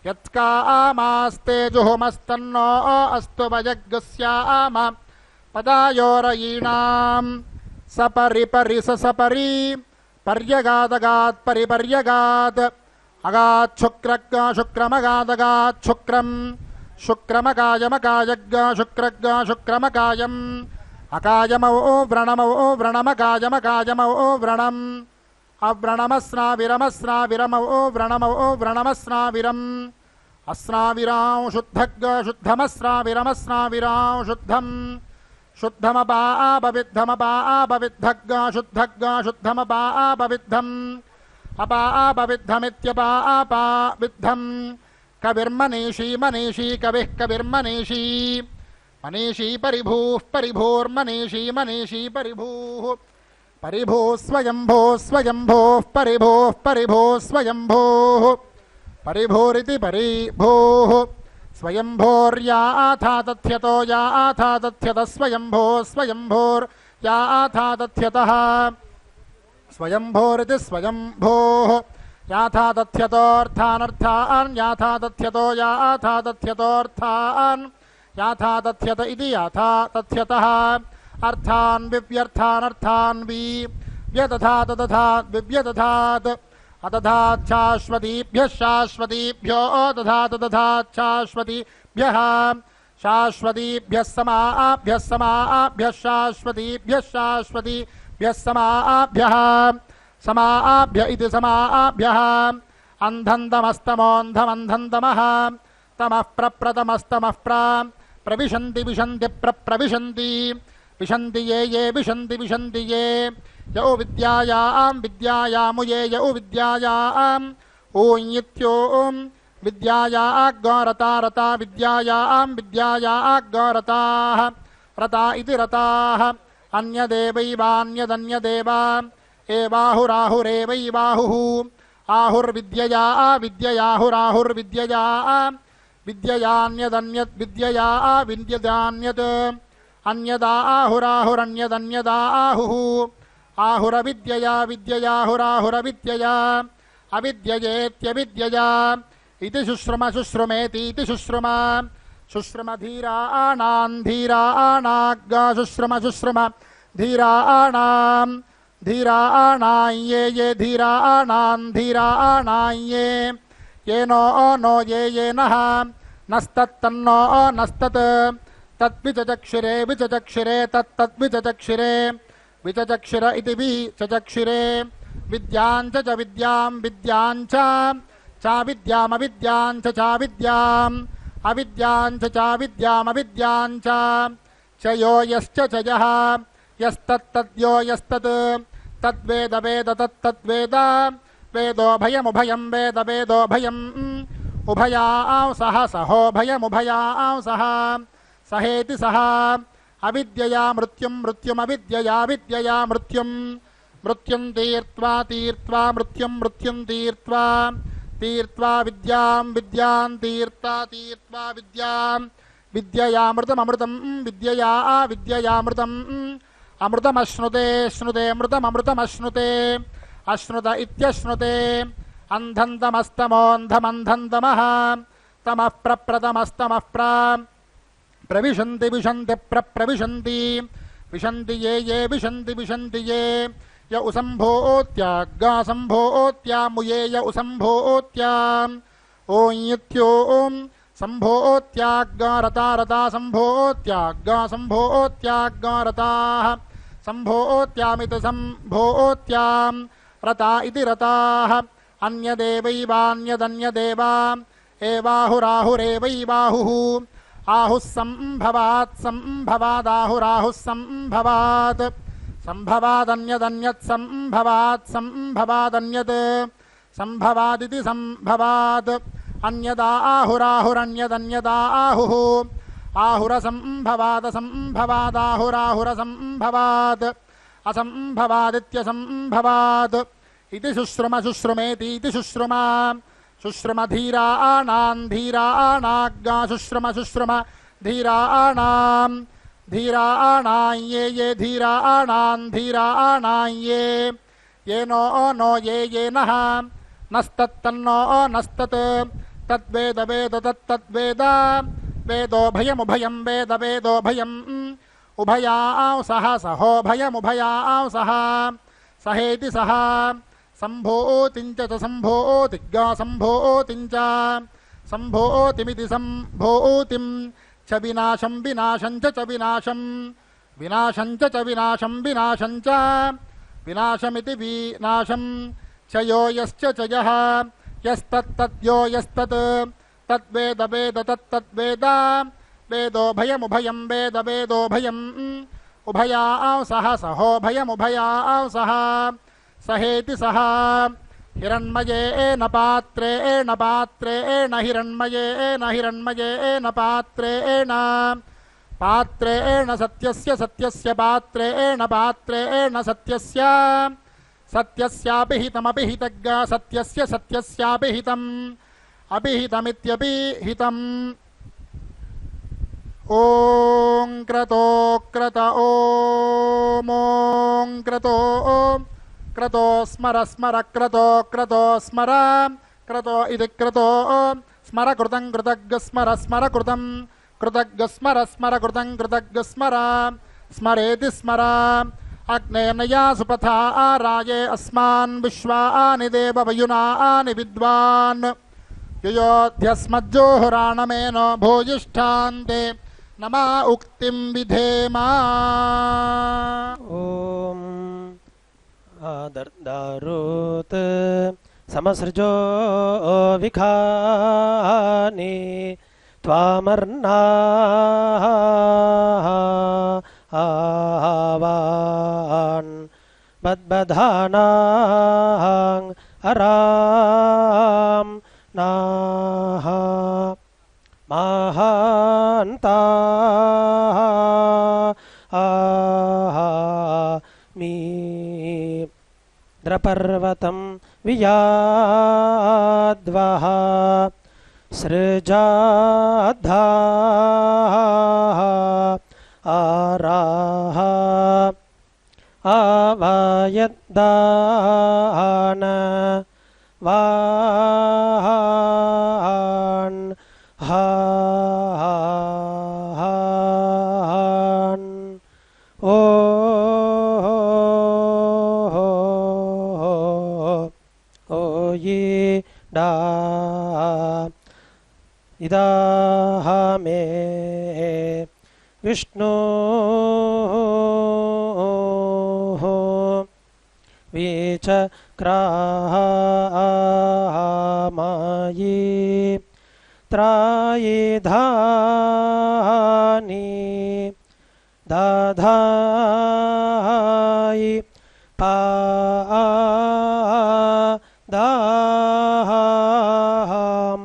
यत्का आमास्ते जुहुमस्तन्नो अस्तु वयग्गस्याम पदायोरयीणां सपरि सपरि पर्यगादगात् परिपर्यगात् अगात् शुक्रग्गा शुक्रमगादगात् शुक्रं शुक्रमकायमकायग्गा शुक्रग्गा शुक्रमकायम् अकायमौ व्रणमौ व्रणमकायमकायमौ व्रणम् अव्रणमस्नाविरमस्नाविरमौ व्रणमौ व्रणमस्नाविरम् अस्नाविरां शुद्धग्गा शुद्धमस्नाविरमस्नाविरां शुद्धम् शुद्धमपापविद्धमपापविद्धग्गा शुद्धग्गा शुद्धमपापविद्धम् अपापविद्धमित्यपापाविद्धम् कविर्मनीषी मनीषी कविः कविर्मनीषी मनीषी परिभूः परिभूर्मनीषी मनीषी परिभूः परिभूः स्वयंभूः स्वयंभूः परिभूः परिभूः स्वयंभूः परिभूरिति परिभूः स्वयंभोर्या आथा तथ्यतो या आथा तथ्यत स्वयंभो स्वयंभोर्या आथा तथ्यतः स्वयंभोरिति स्वयंभोः याथा तथ्यतोऽर्थानर्थान् याथा तथ्यतो या आथा तथ्यतोऽर्थान् याथा तथ्यत इति याथा तथ्यतः अर्थान् विव्यर्थानर्थान् व्यदधात् दधात् विव्यदधात् अदधात् शाश्वतीभ्यः शाश्वतीभ्यो दधात् दधात् शाश्वतीभ्यः शाश्वतीभ्यः समाभ्यः समाभ्यः शाश्वतीभ्यः शाश्वतीभ्यः समाभ्यः समाभ्य इति समाभ्यः अन्धन्तमस्तमोऽन्धमन्धन्तमः तमः प्रप्रतमस्तमः प्रविशन्ति विशन्ति प्रविशन्ति विशन्ति ये विशन्ति विशन्ति ये यौ विद्यायां विद्यायामुये यौ विद्यायां ऊञ्यत्यों विद्यायाग्रता रता विद्यायां विद्यायाग्रताः रता इति रताः अन्यदेवैवान्यदन्यदेव एवाहुराहुरेवैवाहुः आहुर्विद्यया विद्ययाहुराहुर्विद्यया विद्ययान्यदन्यद् विद्यया विद्यदान्यद् अन्यदा आहुराहुरन्यदन्यदा आहुः आहुरविद्यया विद्ययाहुराहुरविद्यया अविद्ययेत्यविद्यया इति शुश्रुम शुश्रुमेति इति शुश्रुम शुश्रुमधीराणां धीराणाग्गा शुश्रुम शुश्रुम धीराणां धीराणां ये धीराणां धीराणां ये नो ये नः नस्तत्तन्नो नस्तत् तद्विचचक्षिरे विचचक्षिरे तत्तद्विचचक्षिरे विचचक्षिर इति विचचक्षिरे विद्याञ्च च विद्यां विद्याञ्च चाविद्यामविद्याञ्च चाविद्याम् अविद्याञ्च चाविद्यामविद्याञ्च च यो यश्च च यः यस्तत्तद्यो यस्तत् तद्वेद वेद तत्तद्वेद वेदोभयमुभयं वेद वेदोभयम् उभयां सह सहोभयमुभयां सह सहेति सह అవిద్యయా మృత్యుం మృత్యుమవిద్యయా విద్యయా మృత్యుం మృత్యుం తీర్త్వా తీర్త్వా మృత్యుం మృత్యుం తీర్త్వా తీర్త్వా విద్యాం విద్యాం తీర్త్వా తీర్త్వా విద్యాం విద్యయామృతమృతం విద్యయా విద్యయామృతం అమృతమశ్నుతే శ్నుతే అమృతమమృతమశ్నుతే అశ్నుత ఇత్యశ్నుతే అంధంతమస్తమోంధమంధంతమః తమః ప్రప్రతమస్తమః ప్రవిశంతి విశంతి ప్రవిశంతి విశంతి ఏ విశంతి విశంతి ఏ య ఉసంభోత్యాగ్గా సంభోత్యాముయేయ ఉసంభోత్యా ఓం ఇత్యోం సంభోత్యాగ్గా రతా రతా సంభోత్యాగ్గా సంభోత్యాగ్గా రతాః సంభోత్యామితి సంభోత్యాం రతా ఇతి రతాః అన్యదేవైవాన్యదన్యదేవా ఏవాహురాహురేవైవాహుః ఆహుః సంభవాత్ సంభవాదాహురాహుః సంభవాత్ సంభవాదన్యదన్యత్ సంభవాత్ సంభవాదన్యత్ సంభవాదితి సంభవాత్ అన్యదా ఆహురాహురన్యదన్యదా ఆహుః ఆహురసంభవాద సంభవాదాహురాహురసంభవాత్ అసంభవాదిత్యసంభవాత్ ఇది శుశ్రుమ శుశ్రుమేతి ఇది శుశ్రుమ శుశ్రుమధీరాణాం ధీరాణాగ్గా శుశ్రుమ శుశ్రుమ ధీరాణాం ధీరాణాం ఏ ధీరాణాం ధీరాణాం ఏ నో ఏ నః నస్తత్తన్నో నస్తత్ తద్వేద వేద తత్తద్వేద వేదోభయముభయం వేద వేదోభయం ఉభయాం సహ సహోభయముభయాం సహ సహేతి సహ సంభోతించ సంభోతిగ్గా సంభోతించ సంభోతిమితి సంభోతిం చ వినాశం వినాశం చ వినాశం వినాశం చ వినాశం వినాశం చ వినాశమితి వినాశం చయో యశ్చ చయః యస్తత్తద్యో యస్తత్ తద్వేద వేద తత్తద్వేద వేదోభయముభయం వేద వేదోభయం ఉభయాం సహ సహోభయముభయాం సహ సహేతి సహ హిరణ్మయేన పాత్రేణ పాత్రేణ హిరణ్మయేన హిరణ్మయేన పాత్రేణ పాత్రేణ సత్యస్య సత్యస్య పాత్రేణ పాత్రేణ సత్యస్య సత్యస్యాపిహితమపిహితగ్గా సత్యస్య సత్యస్యాపిహితం అపిహితమిత్యపిహితం ఓం క్రతో క్రత ఓం క్రతో క్రతో స్మర స్మర క్రతో క్రతో స్మర క్రతో ఇది క్రతో స్మర కృతం కృతజ్ఞ స్మర స్మర కృతం కృతజ్ఞ స్మర స్మర కృతం కృతజ్ఞ స్మర స్మరేతి స్మర అగ్నేనయా సుపథా రాయే అస్మాన్ విశ్వాని దేవవయునాని విద్వాన్ యుయోధ్యస్మజ్జోహురాణమేనో భూయిష్ఠాంతే నమా ఉక్తిం విధేమా ఓం ఆదర్దారోత్ సమసృజో విఖాని త్వామర్నా ఆవాన్ బద్బధానాం అరాం నాహ మహాంతా మీ ద్రపర్వతం వియాద్వః సృజాద్ధా ఆరాహ ఆవయద్దాన వాన్ హాన్ ఓ యే డా ఇదాహ మే విష్ణు వీచక్రామాయీ త్రాయిధాని దాధాయి పాదాహం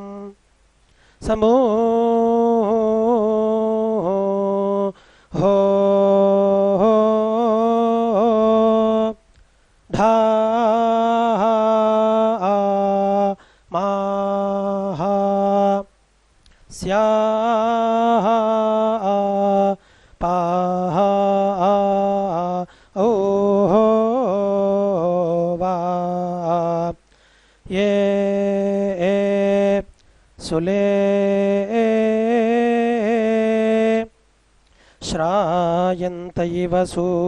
సమూహో सुले श्रायन्त इव सूरायाम्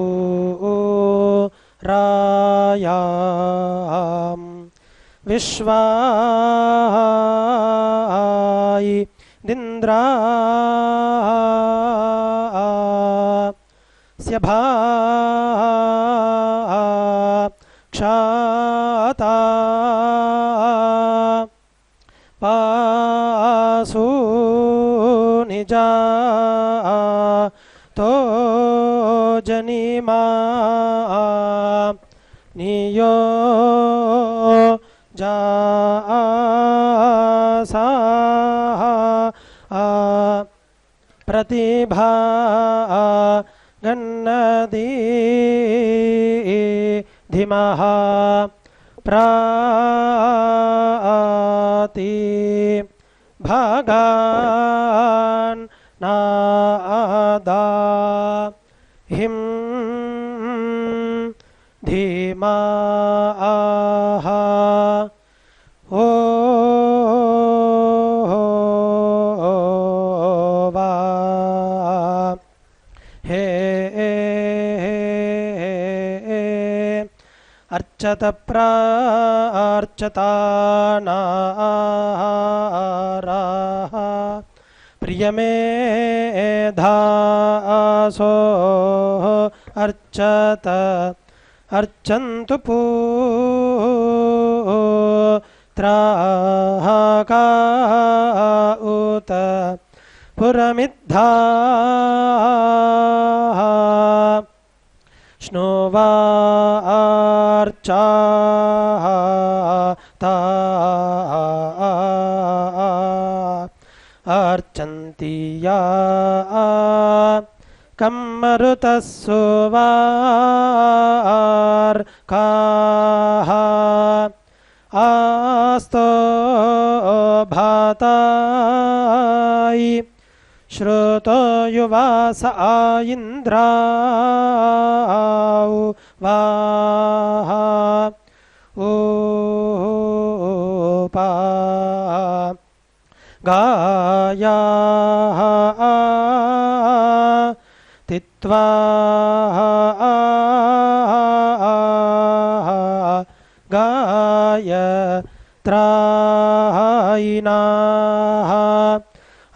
विश्वाय दिन्द्रास्य क्षाता पासु निजा तो जनिमा नियो जासा प्रतिभा गन्नदी धीमः प्राति भागान् नादा हिं धीमाः ओ वा हे अर्चत प्रार्चतानाराः प्रियमेधासो अर्चत अर्चन्तु पुत्राः का उत पुरमिद्धाः स्नोवार्चाः ता अर्चन्ति या कम्मरुतः सुवार्काः आस्तो भाताय श्रुतो युवास आइन्द्राउ वाह उपा गाया तित्वा गाय त्रायिनाः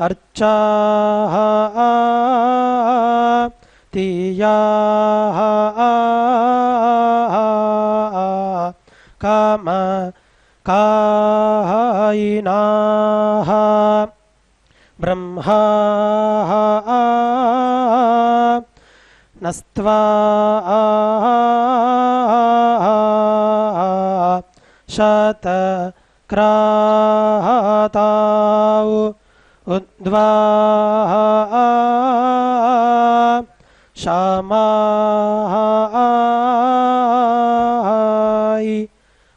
अर्चाः तियाः काम कायिनाः ब्रह्मा नस्त्वा शतक्राताउ उद्वा शामाय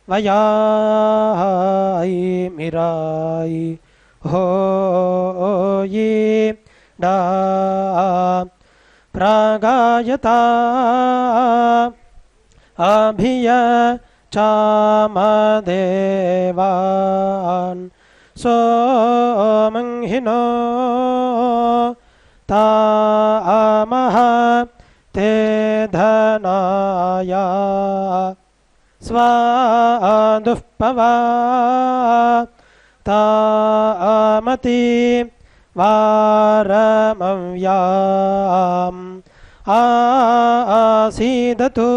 वयाय मिराय हो ये डा प्रागायता अभिय चामदेवान् सोमंहिनो तामह ते धनाया स्वादुःपवा तामति वारमव्याम् आसीदतु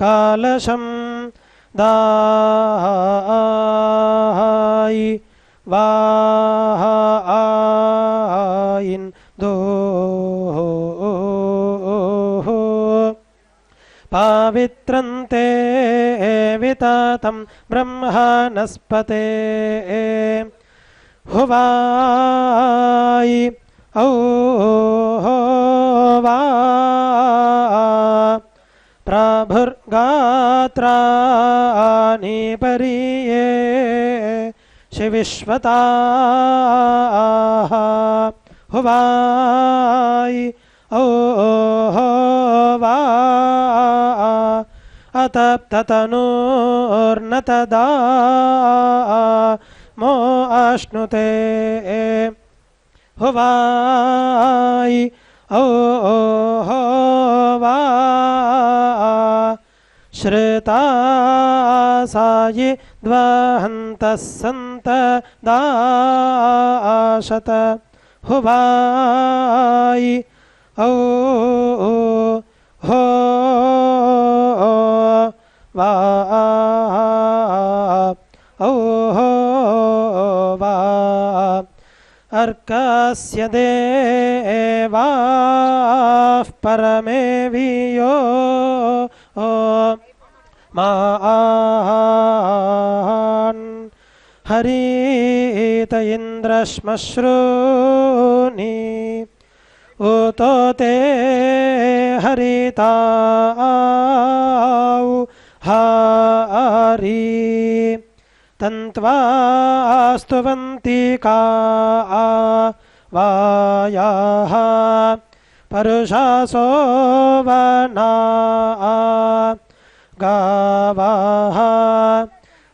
कालशं दाय वाइन दो पावित्रन्ते वितातं ब्रह्मणस्पते हुवाय औ वा प्रभुर्गात्राणि परिये शिविश्वताः हुवाय औ वा अतप्ततनोर्न तदा मो अश्नुते हुवाई ओ हो वा श्रुतासायि द्वहन्तः सन्त दाशत हुवाई ओ हो वा ओ हो वा अर्कस्य देवाः परमे वियो मान् हरित इन्द्रश्मश्रूनि उतो ते हरिताौ हरि तन्त्वा स्तुवन्ति का वायाः परुषासो वना गावाः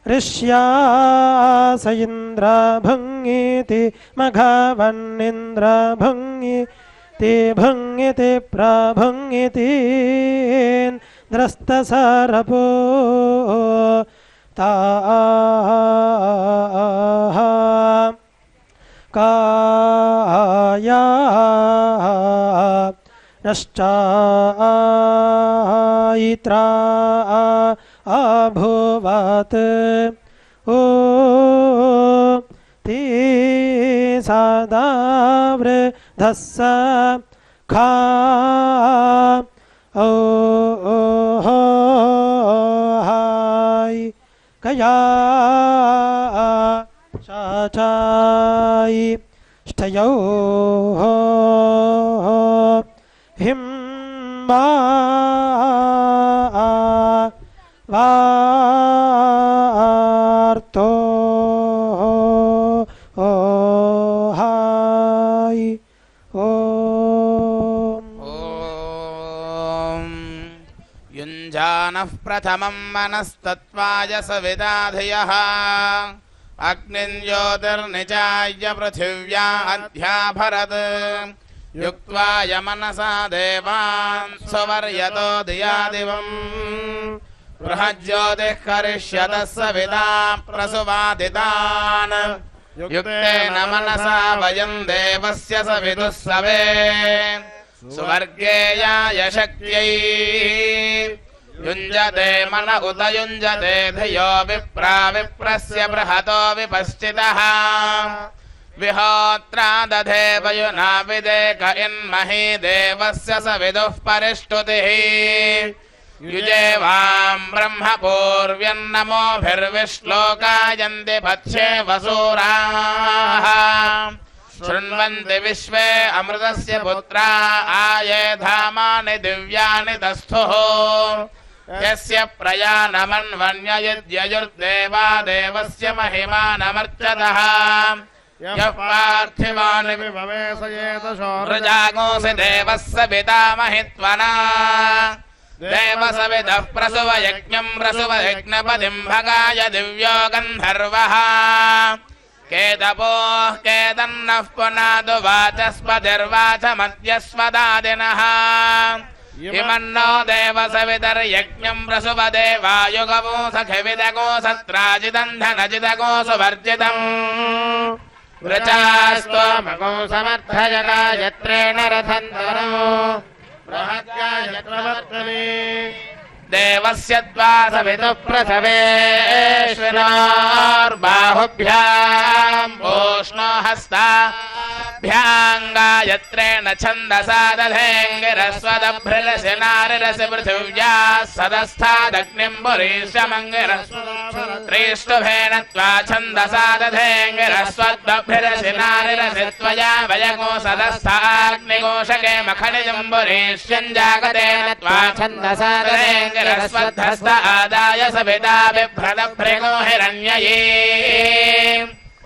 ऋष्यास इन्द्रभुङ्गिति मघवन्निन्द्रभुङ्गिति भुङ्गिति प्रभुङ्गितीन्द्रस्तसरपो ताः काया नश्चायित्रा अभुवत् ओ ती सदा वृद्धस्स खा ओ हो हाय कया चाचाई ष्ठयो हिं वार्तो हाय ॐ युञ्जानः प्रथमं मनस्तत्त्वाय सविदाधियः अग्निं ज्योतिर्निचाय्य पृथिव्या अध्याभरत् युक्त्वा यमनसा देवान् सुवर्यतो धियादिवम् बृहज्योतिः करिष्यतः सविता प्रसुवादितान् युक्तेन मनसा वयं देवस्य सवितुः सवे सुवर्गेयाय शक्त्यै युञ्जते मन उत युञ्जते धियो विप्रा विप्रस्य बृहतो विपश्चितः विहोत्रा दधे वयुना विदेक इन्मही देवस्य सविदुः परिष्टुतिः युजे वां ब्रह्म पूर्व्यन्नमोभिर्विश्लोकायन्ति पथ्ये वसूराः शृण्वन्ति विश्वे अमृतस्य पुत्रा आये धामानि दिव्यानि तस्थुः यस्य प्रयाणमन्वन्ययुर्देवा देवस्य महिमानमर्चतः यः पार्थिवानि विभवेशयेत शौर्यजागोऽसि देवः सविता महित्वना देवसवितः प्रसुव यज्ञं प्रसुव यज्ञपतिं भगाय दिव्यो गन्धर्वः केतपोः केतन्नः पुनादु वाचस्पतिर्वाचमद्यस्वदादिनः इमन्नो देवसवितर्यज्ञं प्रसुव देवायुगवो सखिविदगो सत्राजिदन्धनजिदगो सुवर्जितम् वृचास्त्वमगो समर्थयका यत्रेण रथन्तरो बृहद्गायत्रवर्तने देवस्य द्वा सवितुः प्रसवेश्विनोर्बाहुभ्याम् ओष्णो हस्ताभ्याम् गायत्रेण छन्दसा दधेऽङ्गिरस्वदभ्रिरसि नारिरसि पृथिव्याः सदस्थादग्निम् पुरीशमङ्गिरस्त्रीष्टुभेन त्वा छन्दसा दधेऽङ्गिरस्वदभ्रिरसि नारिरसि त्वया वयगो सदस्थाग्निकोशके मखनिजम् पुरीष्यम् जागतेन त्वा छन्दसा रस्वद्धस्त आदाय सविता बिभ्रदभ्रिगो हिरण्यये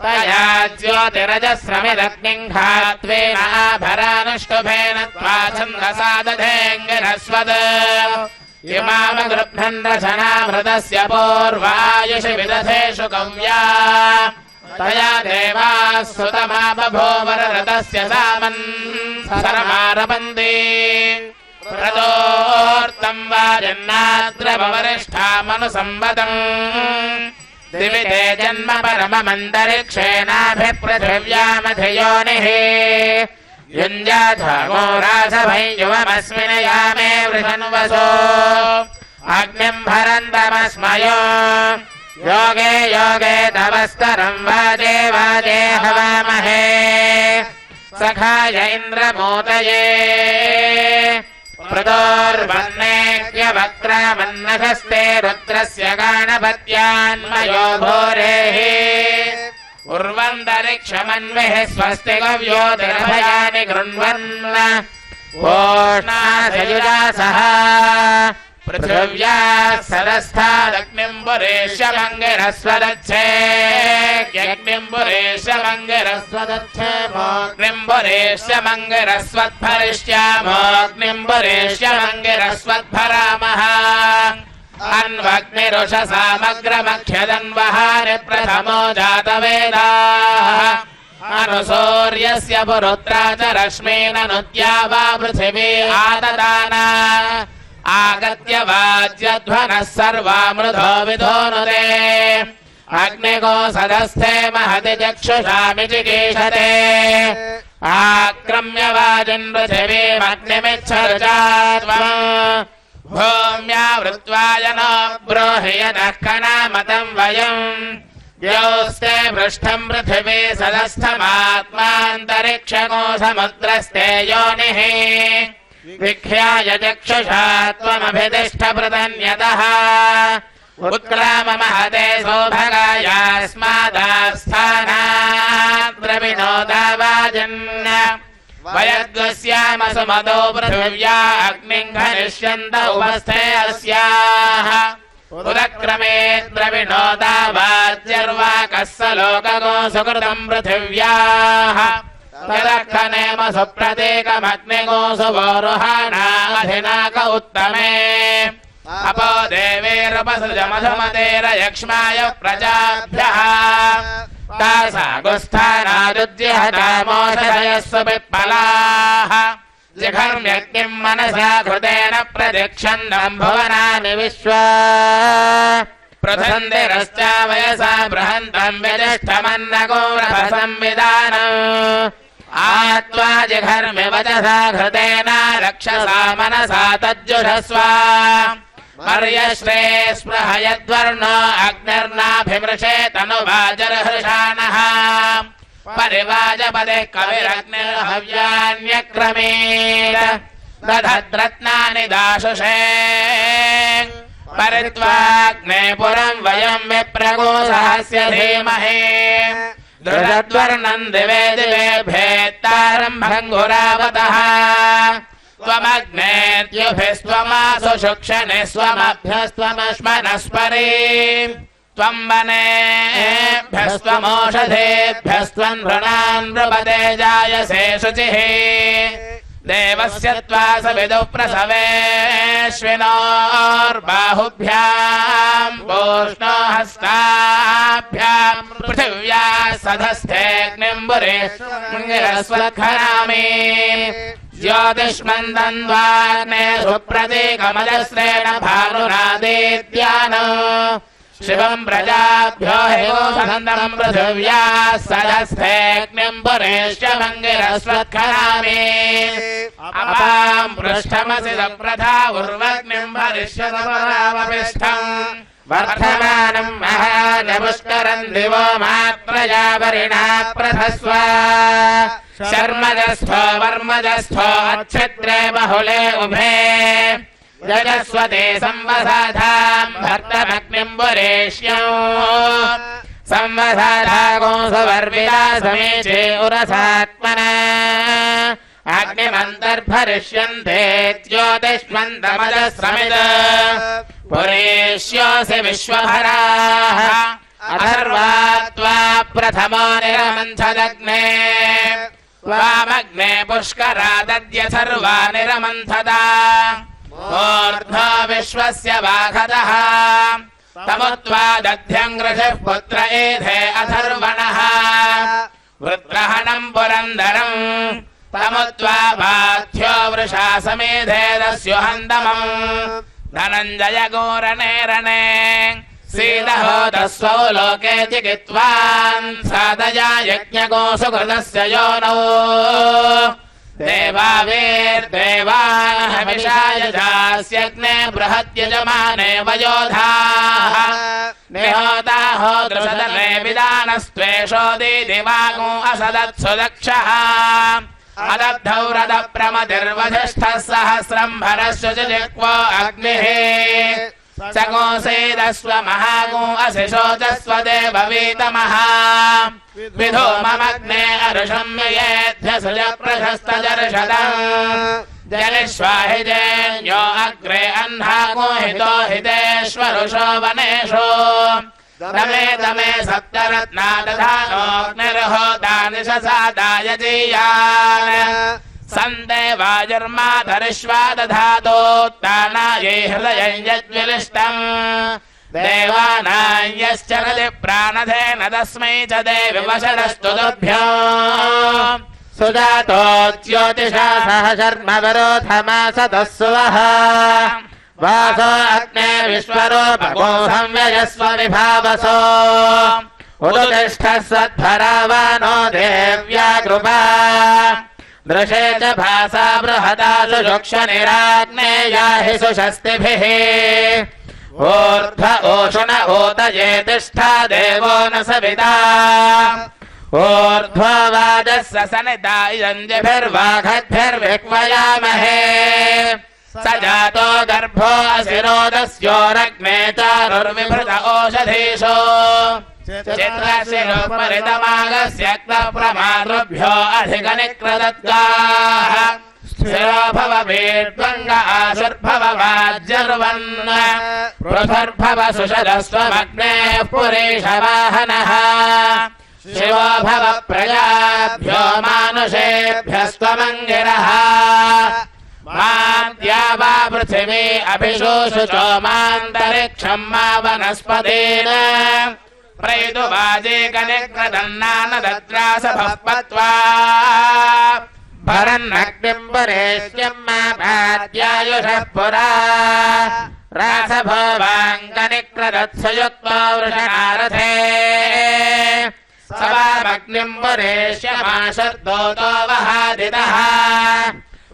तया ज्योतिरजस्रमिदग्निम् घात्वेन आभरानुष्टुभेन त्वा छन्दसा दधेऽङ्गिरस्वद् इमामगृह्णन् रचनामृतस्य पूर्वायुषि विदधेषु कव्या तया देवाः सुतमा बभूवररतस्य सामन् सरमारपन्ति प्रदोर्तं वाजन्नाद्रवरिष्ठामनुसम्बदम् दिवि ते जन्म परममन्तरिक्षेणाभिपृथिव्यामधियोनिः युञ्जाधमो रासभञ्जुवमस्मिन् यामे वृषन्वसो अग्निं भरन्तमस्मयो योगे योगे तवस्तरं वाजे वाजे हवामहे सखाय इन्द्रमोदये प्रदोर्वन्नेऽग्यवक्रामन्नशस्ते रुद्रस्य गाणपत्यान्मयो भोरेः उर्वन्तरिक्षमन्विः स्वस्ति गव्यो दिनभयानि गृह्णन् ओष्णासयुजासः पृथिव्याः सदस्थादग्निम्बुरेशमङ्गिरस्वदच्छे यज्ञिम्बुरेशमङ्गिरस्वदच्छेमोऽग्निम्बुरेशमङ्गिरस्वद्भरामः अन्वग्निरुषसामग्रमख्यदन्वहारि प्रथमो जातवेदाः अनुसूर्यस्य पुरुत्रा च रश्मीननुद्या वा पृथिवी आददाना आगत्य वाज्यध्वनः सर्वामृधो विधोनुते अग्निको सदस्थे महति चक्षुषामि चिकीषते आक्रम्य वाजिन् पृथिवीमग्निमिच्छर्चात्वम् भूम्यावृत्वाय नो ब्रूहि यतः कनामतं वयम् योऽस्ते पृष्ठं पृथिवी सदस्थमात्मान्तरिक्षको समुद्रस्ते योनिः विख्याय चक्षुषा त्वमभितिष्ठ पृतन्यतः उत्क्राम महते सौभगायास्मादास्थानात् प्रविनोदावाजन् वयद्वस्याम सुमदो पृथिव्या अग्निं घनिष्यन्त उपस्थे अस्याः उदक्रमे द्रविणोदावाज्यर्वाकः स लोकगो सुकृतं पृथिव्याः तदक्षनेम सुप्रतीकमग्निगो सुवोरुहाणाधिनाक उत्तमे अपो देवेरुपसृजमधुमतेरयक्ष्माय प्रजाभ्यः तासा गुस्थानादुज्यहतामोषधयस्व पिप्पलाः जिघर्म्यग्निं मनसा कृतेन प्रदिक्षन्नं भुवनानि विश्वा प्रथन्तिरश्च वयसा बृहन्तं व्यजिष्ठमन्नको रभसंविधानम् आत्वा जिघर्मि वचसा घृतेन रक्षसा मनसा तज्जुषस्व मर्यश्रे स्पृह यद्वर्णो अग्निर्नाभिमृशे तनुवाजर्हृषाणः परिवाजपदे कविरग्निर्हव्यान्यक्रमेण दधद्रत्नानि दाशुषे परित्वाग्ने पुरं वयं विप्रगोसहस्य धीमहि दृढद्वर्णं दिवे दिवे भेत्तारं भङ्गुरावतः त्वमग्नेत्युभिस्त्वमासु शुक्षणे स्वमभ्यस्त्वमश्मनस्परि त्वं वनेभ्यस्त्वमौषधेभ्यस्त्वं नृणान् नृपते जायसे शुचिः देवस्य त्वा सविदुः प्रसवेश्विनोर्बाहुभ्यां पूष्णो हस्ताभ्यां पृथिव्या सधस्थेऽग्निम्बुरेश्वरस्वत्खरामि ज्योतिष्मन्दन्वाग्ने सुप्रतीकमजस्रेण भानुरादित्यान शिवं प्रजाभ्यो हेवोसन्दं पृथिव्या सदस्थेऽग्निम्बुरेश्वमङ्गिरस्वत्खरामि अपां पृष्ठमसि सप्रथा उर्वग्निं भरिष्यतपरावपिष्ठम् वर्धमानं महानपुष्करं दिवो मात्रया वरिणा प्रथस्व शर्मजस्थो वर्मजस्थो अच्छिद्रे बहुले उभे जजस्वते संवसाधां भर्तमग्निम्बुरेश्यं संवसाधागो सुवर्विदा समेचे उरसात्मना अग्निमन्तर्भरिष्यन्ते ज्योतिष्मन्तमजस्रमिद पुरेष्योऽसि विश्वभराः अथर्वा त्वा प्रथमो निरमन्थदग्ने त्वामग्ने पुष्करा दद्यथर्वा निरमन्थदा ऊर्ध्वो विश्वस्य वाघतः तमुत्वा दध्यङ्ग्रजः पुत्र एधे अथर्वणः वृत्रहणम् पुरन्दरम् तमुत्वा बाध्यो वृषा समेधे दस्युहन्तमम् धनञ्जय गोरणे रणे सीदहोदस्वौ लोके चिकित्वान् सादया यज्ञको सुकृतस्य योनौ देवावेर्देवाहमिषाय जास्यग्ने बृहद्यजमाने वयोधाः निहोताहो दृशदले विदानस्त्वेषो दिदिवागो असदत्सु दक्षः अदब्धौ रदप्रमतिर्वधिष्ठः सहस्रम् भरस्य जिक्वो अग्निः सगोसेदस्व महागो असिशोचस्व देववीतमः विधो ममग्ने अरुषम् येऽध्यसुज प्रशस्तजर्षदम् जलिष्वाहिजेन्यो अग्रे अह्नागो हितो हितेष्वरुषो वनेषु दमे दमे सप्तरत्ना दधानोऽग्निर्होतानिशसादाय जीयान् सन्देवायुर्माधरिष्वा दधातोत्तानायै हृदयं यद्विलिष्टम् देवानां यश्चरति प्राणधेन तस्मै च देवि वशरस्तु तुभ्यो सुजातोऽज्योतिषा सह शर्म विरोधमासतः सुवः वासो अग्ने विश्वरूपगो संव्ययस्व विभावसो उदुतिष्ठस्वध्वरावानो देव्या कृपा दृशे च भासा बृहदासु शुक्षनिराग्नेया हि सुशस्तिभिः ऊर्ध्व ओषुण ऊतये तिष्ठा देवो न सविता ऊर्ध्व वाजः सनिता यञ्जभिर्वाघद्भिर्विक्वयामहे स जातो गर्भो असिरोदस्योरग्ने चारुर्विभृत ओषधीषो चित्रशिरोपरितमागस्यक्तप्रमातृभ्यो अधिकनिक्रदत्ताः स्थिरो भव वीर्त्वङ्ग आशुर्भव वाज्यर्वन् पृथुर्भव सुषदस्त्वमग्नेः पुरेशवाहनः शिवो भव प्रजाभ्यो मानुषेभ्यस्त्वमङ्गिरः माद्या वा पृथिवी अभिशोषुचो मान्तरिक्षम् मा वनस्पतेन प्रैदुवाजेकनिक्रदन्नानदद्रासभः पत्वा भरन्नग्निम् परेष्यम् मा भाद्यायुषः पुरा रासभोवाङ्कनिक्रदत्सयुक्तो वृषणारथे सवामग्निम् परेष्यमाशर्दोतो वहादितः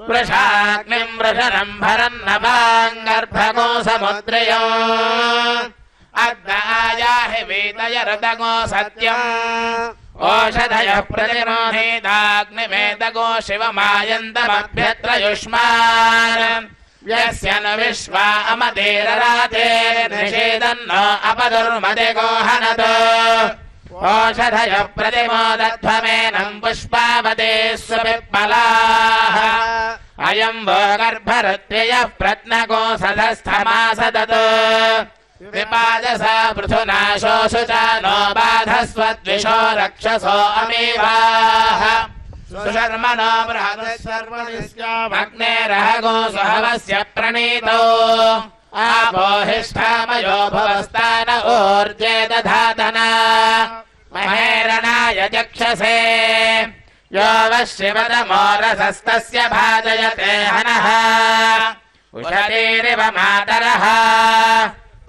वृषाग्निम् वृषणम् भरन्नवाङ्गर्भगो समुद्रयो अग्नायाहि वीतयरदगो सत्यम् ओषधयः प्रतिरोधेदाग्निमेदगो शिवमायन्तमभ्यत्र युष्मान् यस्य न विश्वा अमतेरराते निषेदन्न अपदुर्मदिगो हनत् ओषधयः प्रतिमोदध्वमेनम् पुष्पावते सुपिप्पलाः अयम् वो गर्भरुत्र्ययः प्रत्नको सदस्थमासदत् विपादसा पृथुनाशोषु च नो बाधस्वद्विषो रक्षसो अमीवाः सुशर्मणो बृहदस्सर्वनिस्यामग्नेरहगो सुहवस्य प्रणीतो आपोहिष्ठामयो भवस्तान ऊर्जे दधातना महेरणाय चक्षसे यो वः शिवतमोरसस्तस्य भाजयते हनः उषरीरिव मातरः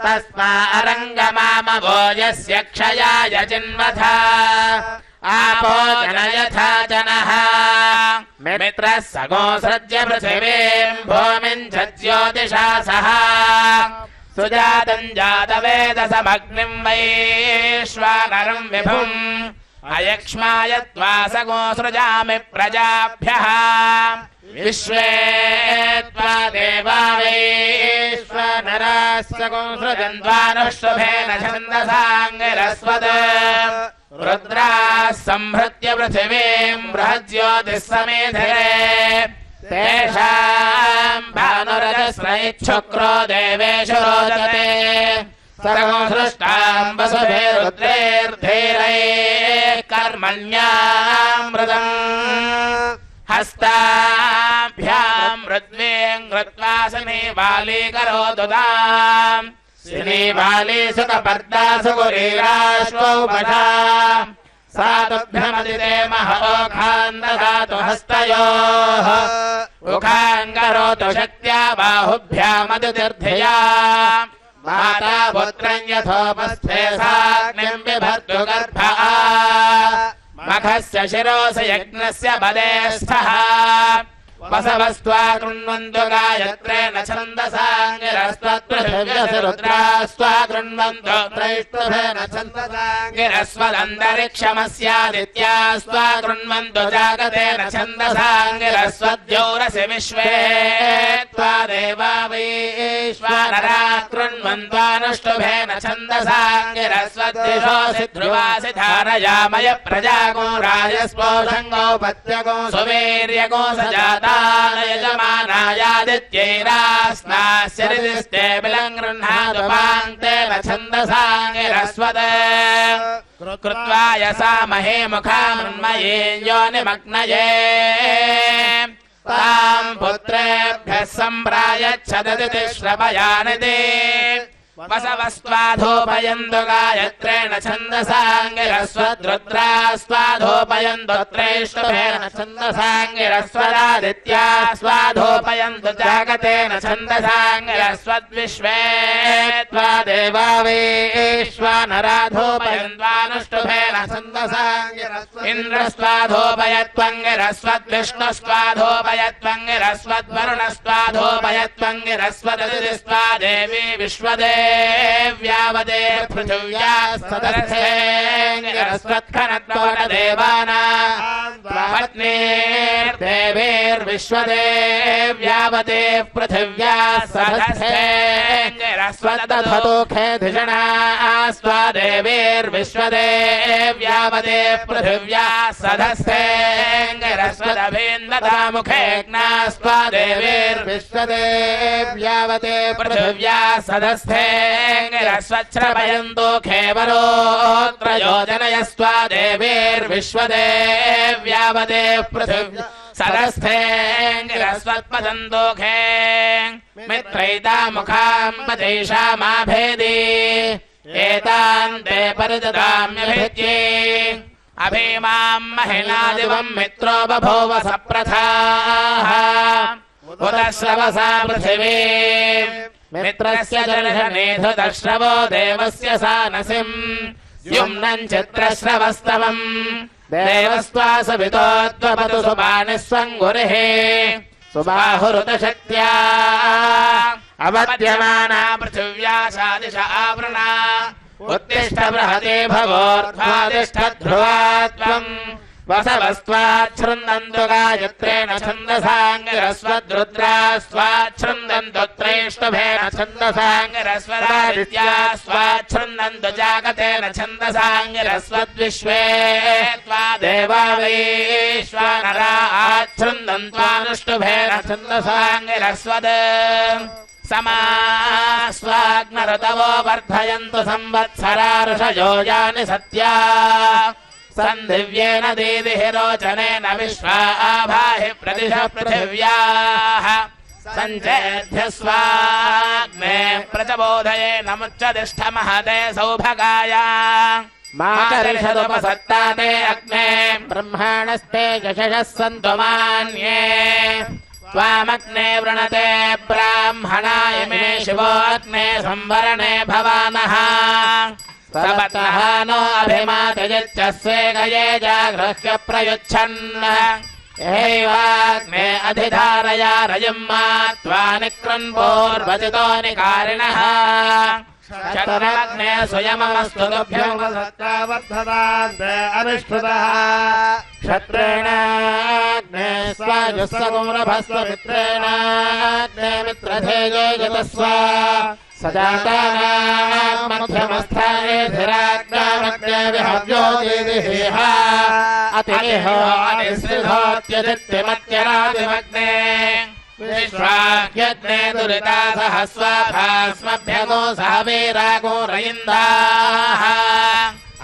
तस्मा अरङ्गमामवो यस्य क्षयाय चिन्वथा आपो जनयथा जनः मित्रः सगोऽसृज्य पृथिवीम् भूमिम् च ज्योतिषा सह सुजातम् जातवेदसमग्निम् वैश्वानरम् विभुम् अयक्ष्माय त्वा सगोऽसृजामि प्रजाभ्यः विश्वे त्वा देवा वैश्वानराः सगोऽसृजन्त्वानुष्टुभेन छन्दसाङ्गिरस्वत् रुद्राः संहृत्य पृथिवीम् बृहज्योतिः समेधिरे तेषाम् भानुरजस्रैच्छुक्रो देवेषु रोचते सर्वसृष्टाम् वसुभिरुद्रैर्धीरैः कर्मण्यामृतम् हस्ताभ्याम् मृद्वेम् कृत्वा समे बालीकरोतु ताम् श्रीबाली सुखपर्दासु गुरीराश्वौपधा सातुभ्यमदिते महोखान्दधातु हस्तयोः मुखान् करोतु शक्त्या बाहुभ्यामदुतिर्धिया माता पुत्रं यथोपस्थे साग्निं बिभर्तु गर्भः मखस्य शिरोऽसि यज्ञस्य पदे स्थः वसवस्त्वा कृण्वन्तु गायत्रेण छन्दसाङ्गिरस्त्वत्पृथिव्यसि रुद्रास्त्वा कृण्वन्तु त्रैष्टुभेन छन्दसाङ्गिरस्वदन्तरिक्षमस्यादित्यास्त्वा कृण्वन्तु जागतेन छन्दसाङ्गिरस्वद्योरसि विश्वे त्वा देवा वैश्वानरा कृण्वन्त्वानुष्टुभेन छन्दसाङ्गिरस्वद्दिशोऽसि ध्रुवासि धारयामय प्रजागो राजस्पोषङ्गो पत्यगो सुवीर्यगो सजाता यजमानायादित्यैरास्नास्यरिदिस्ते बिलङ्गृह्णातु पाङ्क्तेन छन्दसाङ्गिरस्वद कृत्वा यसामहे मुखामन्मये योनिमग्नये ताम् पुत्रेभ्यः सम्प्रायच्छददिति श्रवयानिति वसवस्त्वाधोपयन्तु गायत्रेण छन्दसाङ्गिरस्वद्रुद्रास्त्वाधोपयन्तु त्रैष्टुभेन छन्दसाङ्गिरस्वदादित्या स्वाधोपयन्तु जागतेन छन्दसाङ्गिरस्वद्विश्वे त्वा देवा वैश्वानराधोपयन्त्वानुष्टुभेन छन्दसाङ्गिरस्वद् इन्द्रस्त्वाधोपयत्वङ्गिरस्वद्विष्णुस्त्वाधोपयत्वङ्गिरस्वद्वरुणस्त्वाधोपयत्वङ्गिरस्वददितिस्त्वा देवी विश्वदे व्यावदे पृथिव्या सदर्थेङ्गिरस्वत्खनत्वदेवानापत्नीर्देवीर्विश्वदे व्यावदे पृथिव्या सदर्थेङ्गिरस्वदधतोखे धिषणास्त्वादेवीर्विश्वदे व्यावदे पृथिव्या सदस्थेङ्गिरस्वदभिन्दतामुखेऽग्नास्त्वादेवीर्विश्वदे व्यावदे पृथिव्या सदस्थेङ्गिरस्वच्छ्रवयन्तो खेवरोऽत्र योजनयस्त्वा देवीर्विश्वदे व्यावदे पृथिव्या सदस्थेङ्गिरस्वत्पदन्तो खे मित्रैतामुखाम्बतेषामाभेदी एतान् ते परिददाम्यभिद्ये अभीमां महिलादिवं मित्रो बभूव सप्रथाः उदश्रवसा पृथिवी मित्रस्य दर्शनेषु दश्रवो देवस्य सानसिं युम्नं चित्रश्रवस्तवम् देवस्त्वा सवितोद्वपतु सुबाणिस्वं गुरिः सुबाहुरुतशक्त्या अवद्यमाना पृथिव्या सादिश आवृणा उत्तिष्ठ बृहते भवोर्ध्वादिष्ठ ध्रुवा त्वम् वसवस्त्वाच्छृन्दन्तु गायत्रेण छन्दसाङ्गिरस्वद्रुद्रास्त्वाच्छृन्दन्तु त्रैष्टुभेन छन्दसाङ्गिरस्वदादित्यास्त्वाच्छृन्दन्तु जागतेन छन्दसाङ्गिरस्वद्विश्वे त्वा देवा वैश्वानरा आच्छृन्दन्त्वानुष्टुभेन छन्दसाङ्गिरस्वद् समास्वाग्नऋतवो वर्धयन्तु संवत्सरार्षयो यानि सत्या सन्दिव्येन दीदिः रोचनेन विश्वा आभाहि प्रदिश पृथिव्याः सञ्चेध्यस्वाग्ने प्रचबोधये नमुच्चदिष्ठ महते सौभगाय मातरिषदुपसत्ता ते अग्ने ब्रह्माणस्ते यशसः सन्तु मान्ये त्वामग्ने वृणते ब्राह्मणाय मे शिवो अग्ने संवरणे भवानः सबतः नो अभिमातयच्चस्वे गये जागृह्य प्रयुच्छन् एवाग्ने अधिधारया रयम् मा त्वा निकृन्पूर्वजितो निकारिणः शतरग्ने स्वयममस्तु तुभ्यं सत्तावर्धदान्ते अनिष्ठुतः क्षत्रेणाग्ने स्वायुस्सगुरभस्व मित्रेणाग्ने मित्रधेये जतस्व सजातानां मध्यमस्थाने धीराग्नामग्ने विहव्यो दीदिः अतिनिहो अनिसृधोत्यजित्यमत्यरादिमग्ने विश्वाख्यग्ने दुरिता सहस्वाभास्मभ्यगो सह वीरागो रयिन्दाः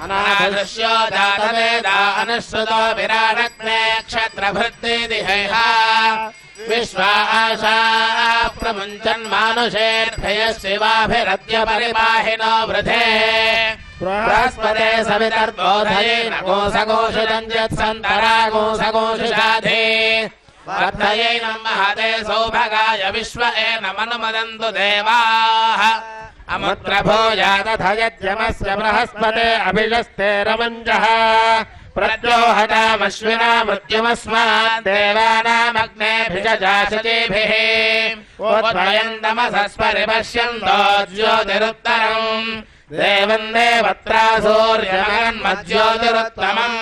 अनादृश्यो जातवेदा अनुश्रुतो विराडग्ने क्षत्रभृद्दिदिहैः विश्वाशा प्रमुञ्चन्मानुषेभ्यः परिपाहिनो वृधे बृहस्पते सवितर्बोधयेन गोसगोषितं यत्सन्तरा गोसगोषिषाधे वर्धयेनं महते सौभगाय विश्व एनमनुमदन्तु देवाः अमुत्रभूयादथ यज्ञमस्य बृहस्पते अभिषस्ते रमञ्जः प्रद्योहतामश्विना मृत्युमस्मात् देवानामग्नेभिषजाशतीभिः उद्भयन्तमसस्परिपश्यन्तो ज्योतिरुत्तरम् देवम् देवत्रा सूर्यमन्मज्योतिरुत्तमम्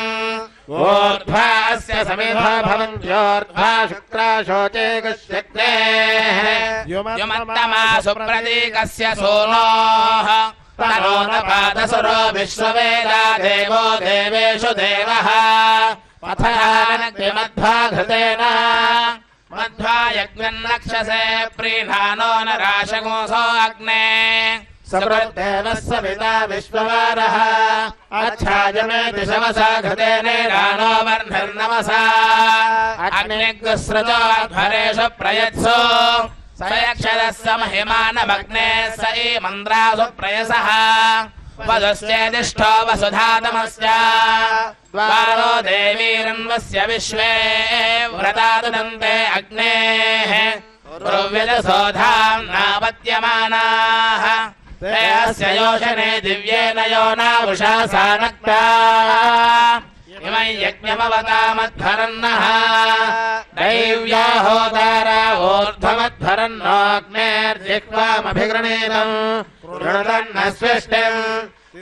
ऊर्ध्वास्य समिधा भवन्त्योर्ध्वा शुक्रा शोचे गच्छतेः युमत्तमा सुप्रतीकस्य सोनोः तनोनपादसुरो विश्ववेदा देवो देवेषु देवः पथयानग्निमध्वा घृतेन मध्वा यज्ञन्नक्षसे प्रीणानो न राशगोऽसो अग्ने सप्रदेवः सविता विश्ववारः अच्छायमेति शवसा घृतेनेरानो वर्णर्नमसा अग्निग्स्रजो अध्वरेषु प्रयत्सु स यक्षरः स महिमानमग्ने स ईमन्द्रासु प्रयसः वधुश्चेदिष्ठो वसुधातमस्य द्वारो देवीरन्वस्य विश्वे व्रतादुदन्ते अग्नेः ब्रुव्यजसोधाम्नापद्यमानाः ते अस्य योषणे दिव्येन योनावुषा सानक्ता इमं यज्ञमवतामध्वरन्नः दैव्या होतारा ऊर्ध्वमध्वरन्नोऽग्नेर्जिह्वामभिगृणीतम् गृणतन्नस्विष्टिम्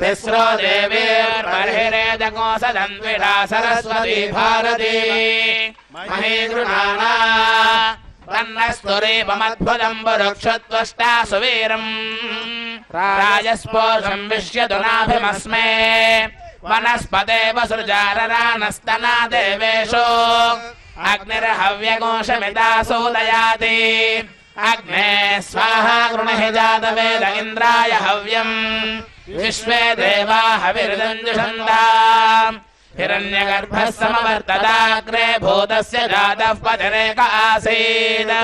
तिस्रो देवीर्बर्हिरेदकोसदन्विषा सरस्वती भारती महीगृणाना तन्नस्तुरीपमद्भुतम् बुरुक्षत्वष्टा सुवीरम् राजस्पोषम् विश्यतुनाभिमस्मे वनस्पते वसृजाररानस्तना देवेषु अग्निर्हव्यकोशमिदासूदयाति अग्ने स्वाहा गृणहि जातवेद इन्द्राय हव्यम् विश्वे देवा हविर्दञ्जुषन्ताम् हिरण्यगर्भः समवर्तदाग्रे भूतस्य जातः पतिरेक आसीत्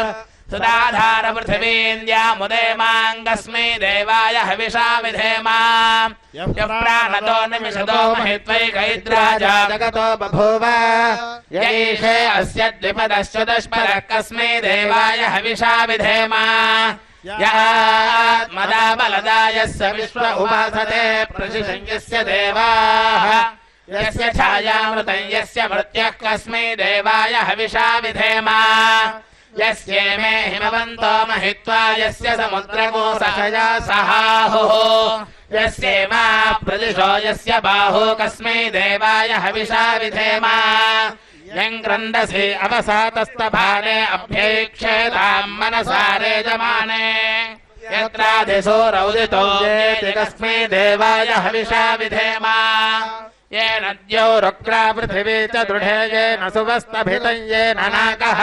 सुधाधार पृथिवीन्द्यामुदेमाङ्गस्मै देवाय हविषा विधेमा यः प्राणतो निमिषतो महित्वैकैद्रा जातगतो बभूव यैषे अस्य द्विपदश्चतुष्पदः कस्मै देवाय हविषा विधेमा यात्मदा बलदा यस्य विश्व उपासते प्रशिशञ्यस्य देवाः यस्य छायामृतं यस्य मृत्यः कस्मै देवाय हविषा विधेमा यस्येमे हिमवन्तो महित्वा यस्य समुद्रकोशया सहाहुः यस्येमा प्रदिशो यस्य बाहु कस्मै देवाय हविषा विधेमा यं क्रन्दसि अवसातस्तभाने अभ्यैक्षेतां मनसा रेजमाने यत्राधिसूरौदितो येति कस्मै देवाय हविषा विधेमा येन द्यौरुक्रा पृथिवी च दृढे येन सुवस्तभितं येन नाकः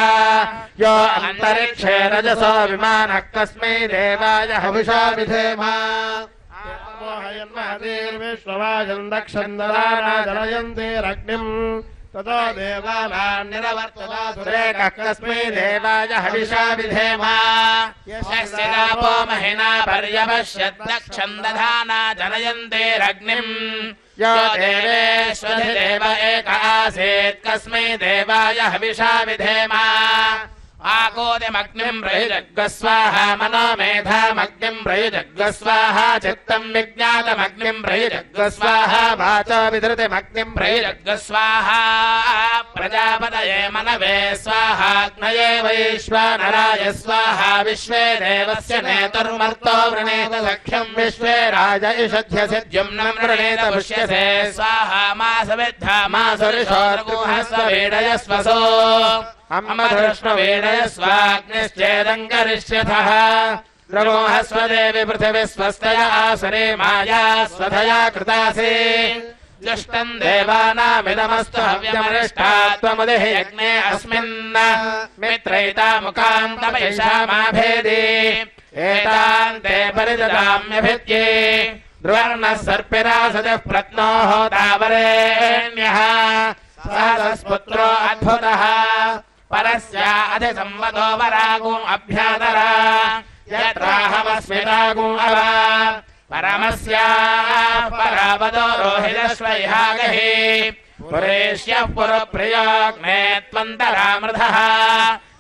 यो अन्तरिक्षे रजसो विमानः कस्मै देवाय हविषा विधेमा मोहयन्महतीर्विश्ववाजम् दक्षन्ददाना जनयन्तीरग्निम् ततो देवानां निरवर्ततासुरेकः कस्मै देवाय हविषा विधेमा यस्य दापो महिना पर्यपश्यद्दक्षन्दधाना जनयन्तीरग्निम् यो देवेष्वधिदेव एक आसीत् कस्मै देवाय हविषा विधेमा आकोदिमग्निम् प्रयुजग्स्वाहा मनोमेधामग्निम् प्रयुजग्स्वाहा चित्तम् विज्ञातमग्निम् प्रयुजग्स्वाहा वाचो विधृतिमग्निम् प्रयुजग्स्वाहा प्रजापतये मनवे स्वाहाग्नये वैश्वानराय स्वाहा विश्वे देवस्य नेतुर्मर्तो वृणेत लक्ष्यम् विश्वे राज इषध्यसिद्युम्नम् वृणेत पुष्यसे स्वाहा मासविद्धा मासुरिषोर्गुहस्ववीडयस्वसो अम्मधृष्णवेदयस्वाग्निश्चेदम् करिष्यथः द्रगोहस्वदेवि पृथिवी स्वस्तया आसरे माया स्वधया कृतासि जुष्टम् देवानामिदमस्तु हव्यमरिष्टा त्वमुदिः यज्ञे अस्मिन् मित्रैतामुकान्तमैषामाभेदि एतान् ते परिददाम्यभिद्ये द्रुवर्णः सर्पिरासदः प्रत्नोः तावरेण्यः सहस्पुत्रो अद्भुतः परस्या अधिसंवतो वरागो अभ्यादरा यत्राहमस्मितागो अव परमस्या परावदो रोहितश्वैहागहि पुरेश्यः पुरप्रियाग्ने त्वन्तरामृधः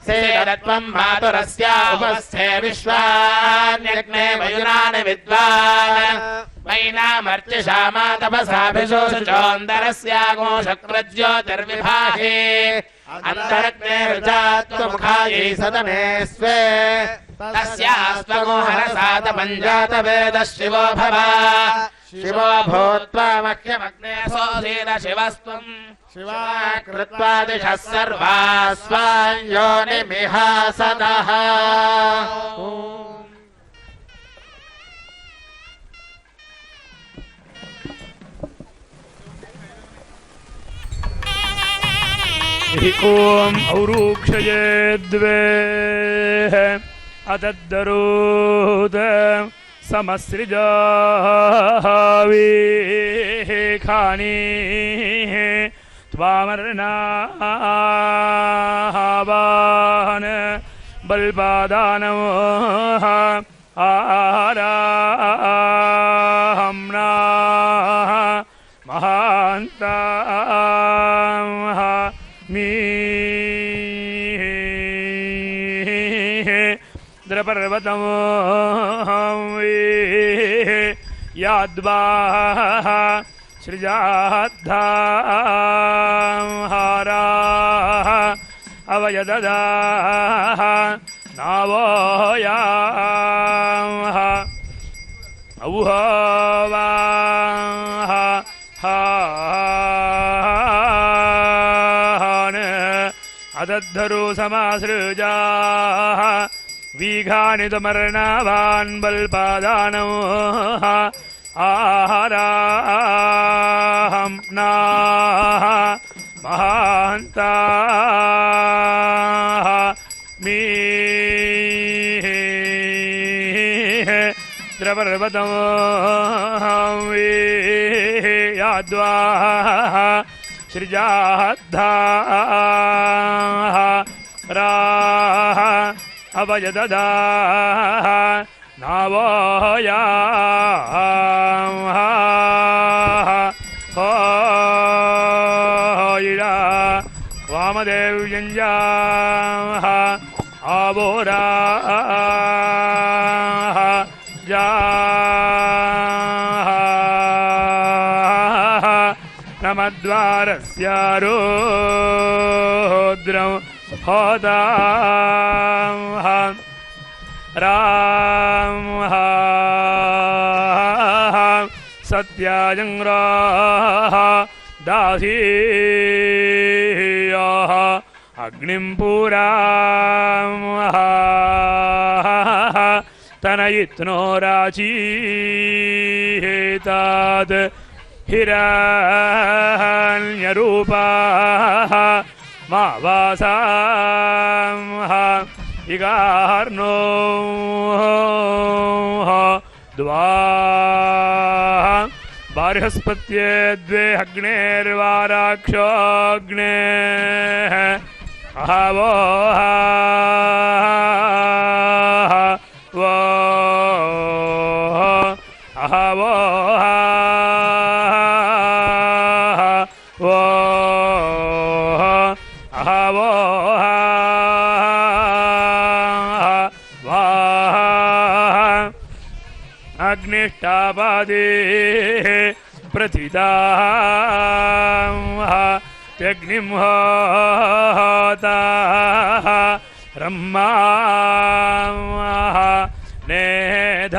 सेदत्वं मातुरस्य उपस्थे विश्वान्यग्ने वयुनानि विद्वान् वैनामर्चिषामा तपसाभिशोषुचोऽन्तरस्यागो शक्रज्योतिर्विभाहि अन्तरग्ने ऋचात्वमुखायै सदमे स्वे तस्यास्त्वगो हरसातपञ्जातवेदः शिवो भव शिवो भूत्वा मह्यमग्ने सोऽधीन शिवस्त्वम् शिवा कृत्वा दिशः सर्वा स्वां योनिमिह सदः ॐ औरूक्षये द्वे अदद्दरूद समसृजावीखानि त्वामर्नावाहन बल्पादानो आराहम्ना महान्ता द्रपर्वतं याद्वा सृजाद्धाहारा अवयददा नावोया औहवा अदद्धरो समासृजा वीघानि तुमर्णावान् बल्पादानो आहाराहं नाः महान्ता द्रपर्वतं याद्वा सृजाद्धाराः अवयददा नावोया होयिरा वामदेव्यञ्जा आवोरा जा नमद्वारस्य रुद्रं होता राम सत्याजंग्राह दासीयाः अग्निं पुराम तनयित्नो राचीहेतात् हिरण्यरूपाः मा वासामः इगार्नो द्वा बार्हस्पत्ये द्वे अग्नेर्वाराक्षोऽग्ने अहवो वो अहवो वो अहवो अग्निष्टापादे प्रथिताः त्यग्निं होता रम्माः नेधाश्वन्तं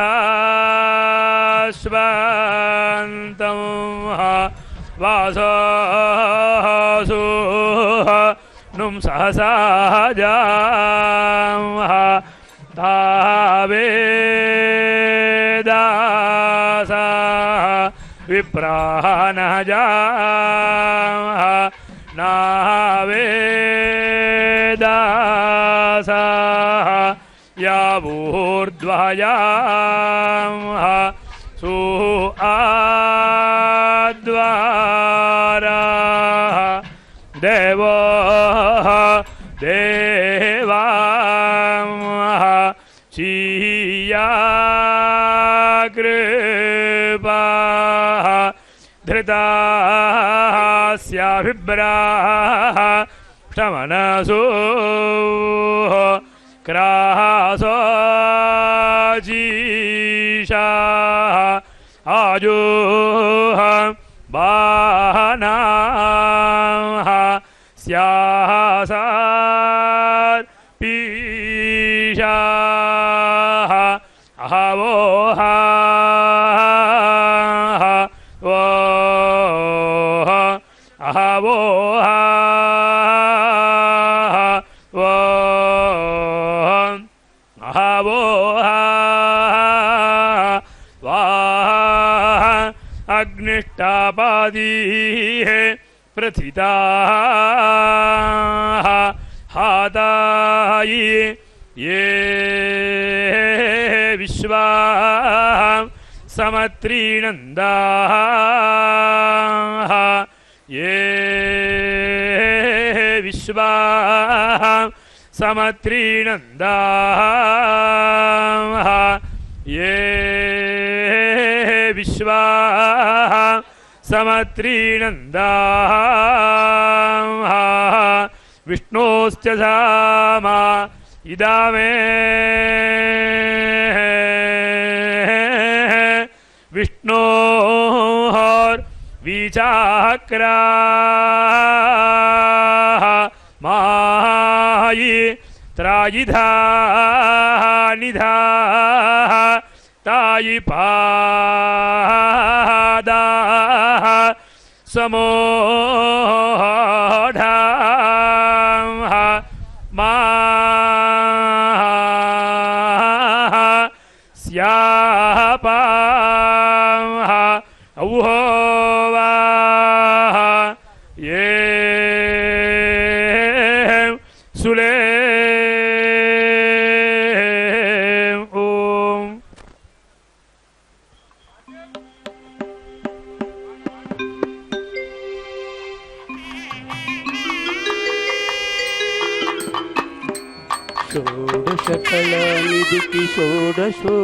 वाससु नुं सहसा जाः तावेदासा विप्रानजाः नावेदासा यावूर्ध्वयाः सु आद्वारा देवो दे त्वदीया कृपा धृतास्याभिभ्राः क्षमनसो क्रासोजीशा आजोह बानाः स्यासात् पीशाः अहवोः वोः अहवोः वोः अहवोः वाः अग्निष्टापादीः प्रथिताः हातायि ये विश्वा समत्रीनन्दाः ये विश्वा समत्रीनन्दाः ये विश्वा समत्रीनन्दाः विष्णोश्च सामा इदामे विचाक्राः मायि त्रायिधा निधाः तायि पादाः समोढाः माः स्यापाः औहोवाः ये सुले ओम షోడశకళానిధికి షోడశోపచారములు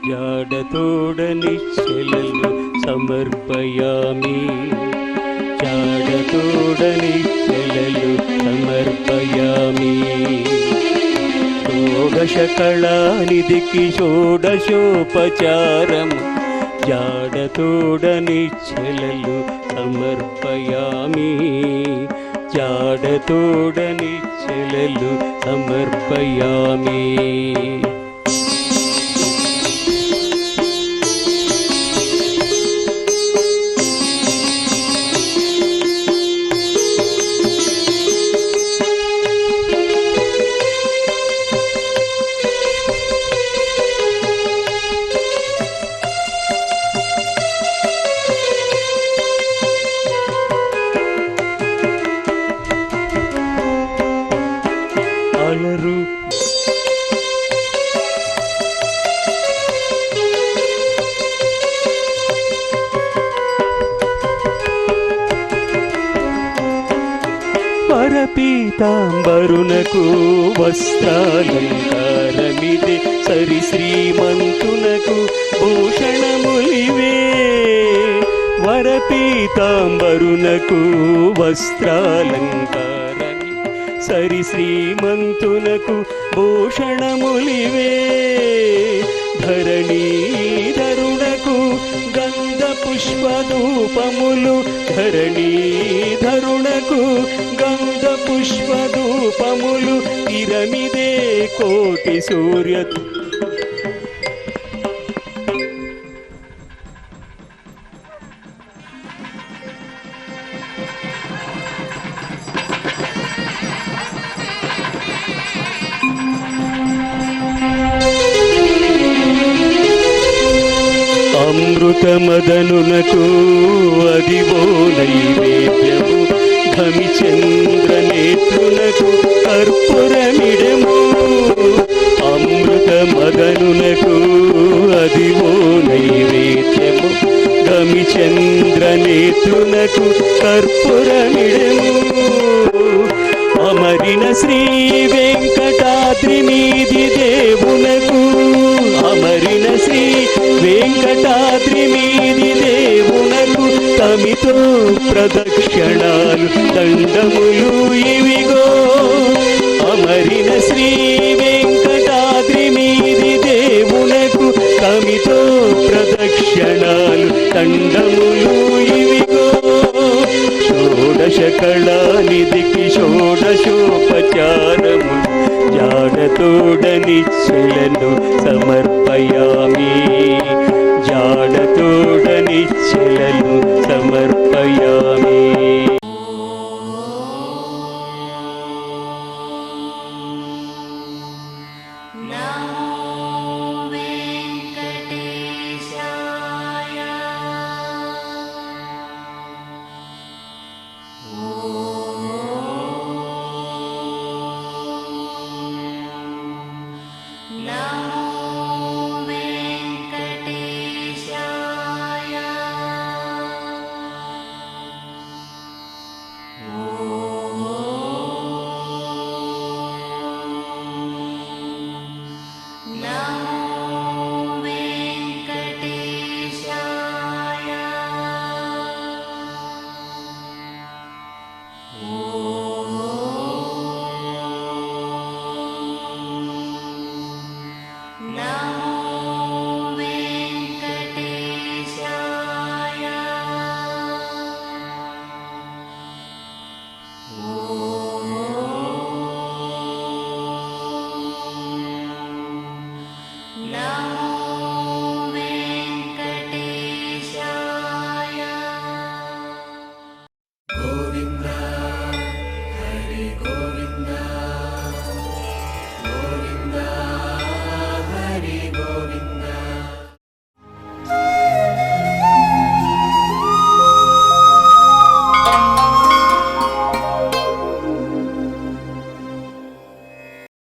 జాడతోడనిశ్చలలు సమర్పయామి జాడతోడనిశ్చలలు సమర్పయామి షోడశకళానిధికి షోడశోపచారము జాడతోడనిశ్చలలు సమర్పయామి జాడతోడనిశ్చలలు సమర్పయామి అలరు పరపీతాంబరునకు వస్త్రాలంకారమిదే సరి శ్రీమంతునకు భూషణములివే వరపీతాంబరునకు వస్త్రాలంకారమి సరి శ్రీమంతునకు భూషణములివే ధరణీధరునకు గంధ పుష్పధూపములు ధరణీధరునకు గంధ పుష్పధూపములు ఇరమిదే కోటి సూర్య అమృతమదనునకు అదివో నైవేద్యము ఘమిచంద్రనేత్రునకు కర్పూరమిడము అమృతమదనునకు అదివో నైవేద్యము ఘమిచంద్రనేత్రునకు కర్పూరమిడము అమరిన శ్రీ వెంకటాద్రి మీది దేవ వెంకటాద్రి మీది దేవునకు తమితో ప్రదక్షిణాలు దండములు ఇవిగో అమరిన శ్రీ వెంకటాద్రి మీది దేవునకు తమితో ప్రదక్షిణాలు దండములు ఇవిగో షోడశ కళానిధికి షోడశోపచారము జాడతోడనిచ్చెలను సమర్పయామి జాడతోడనిచ్చెలను సమర్పయామి No.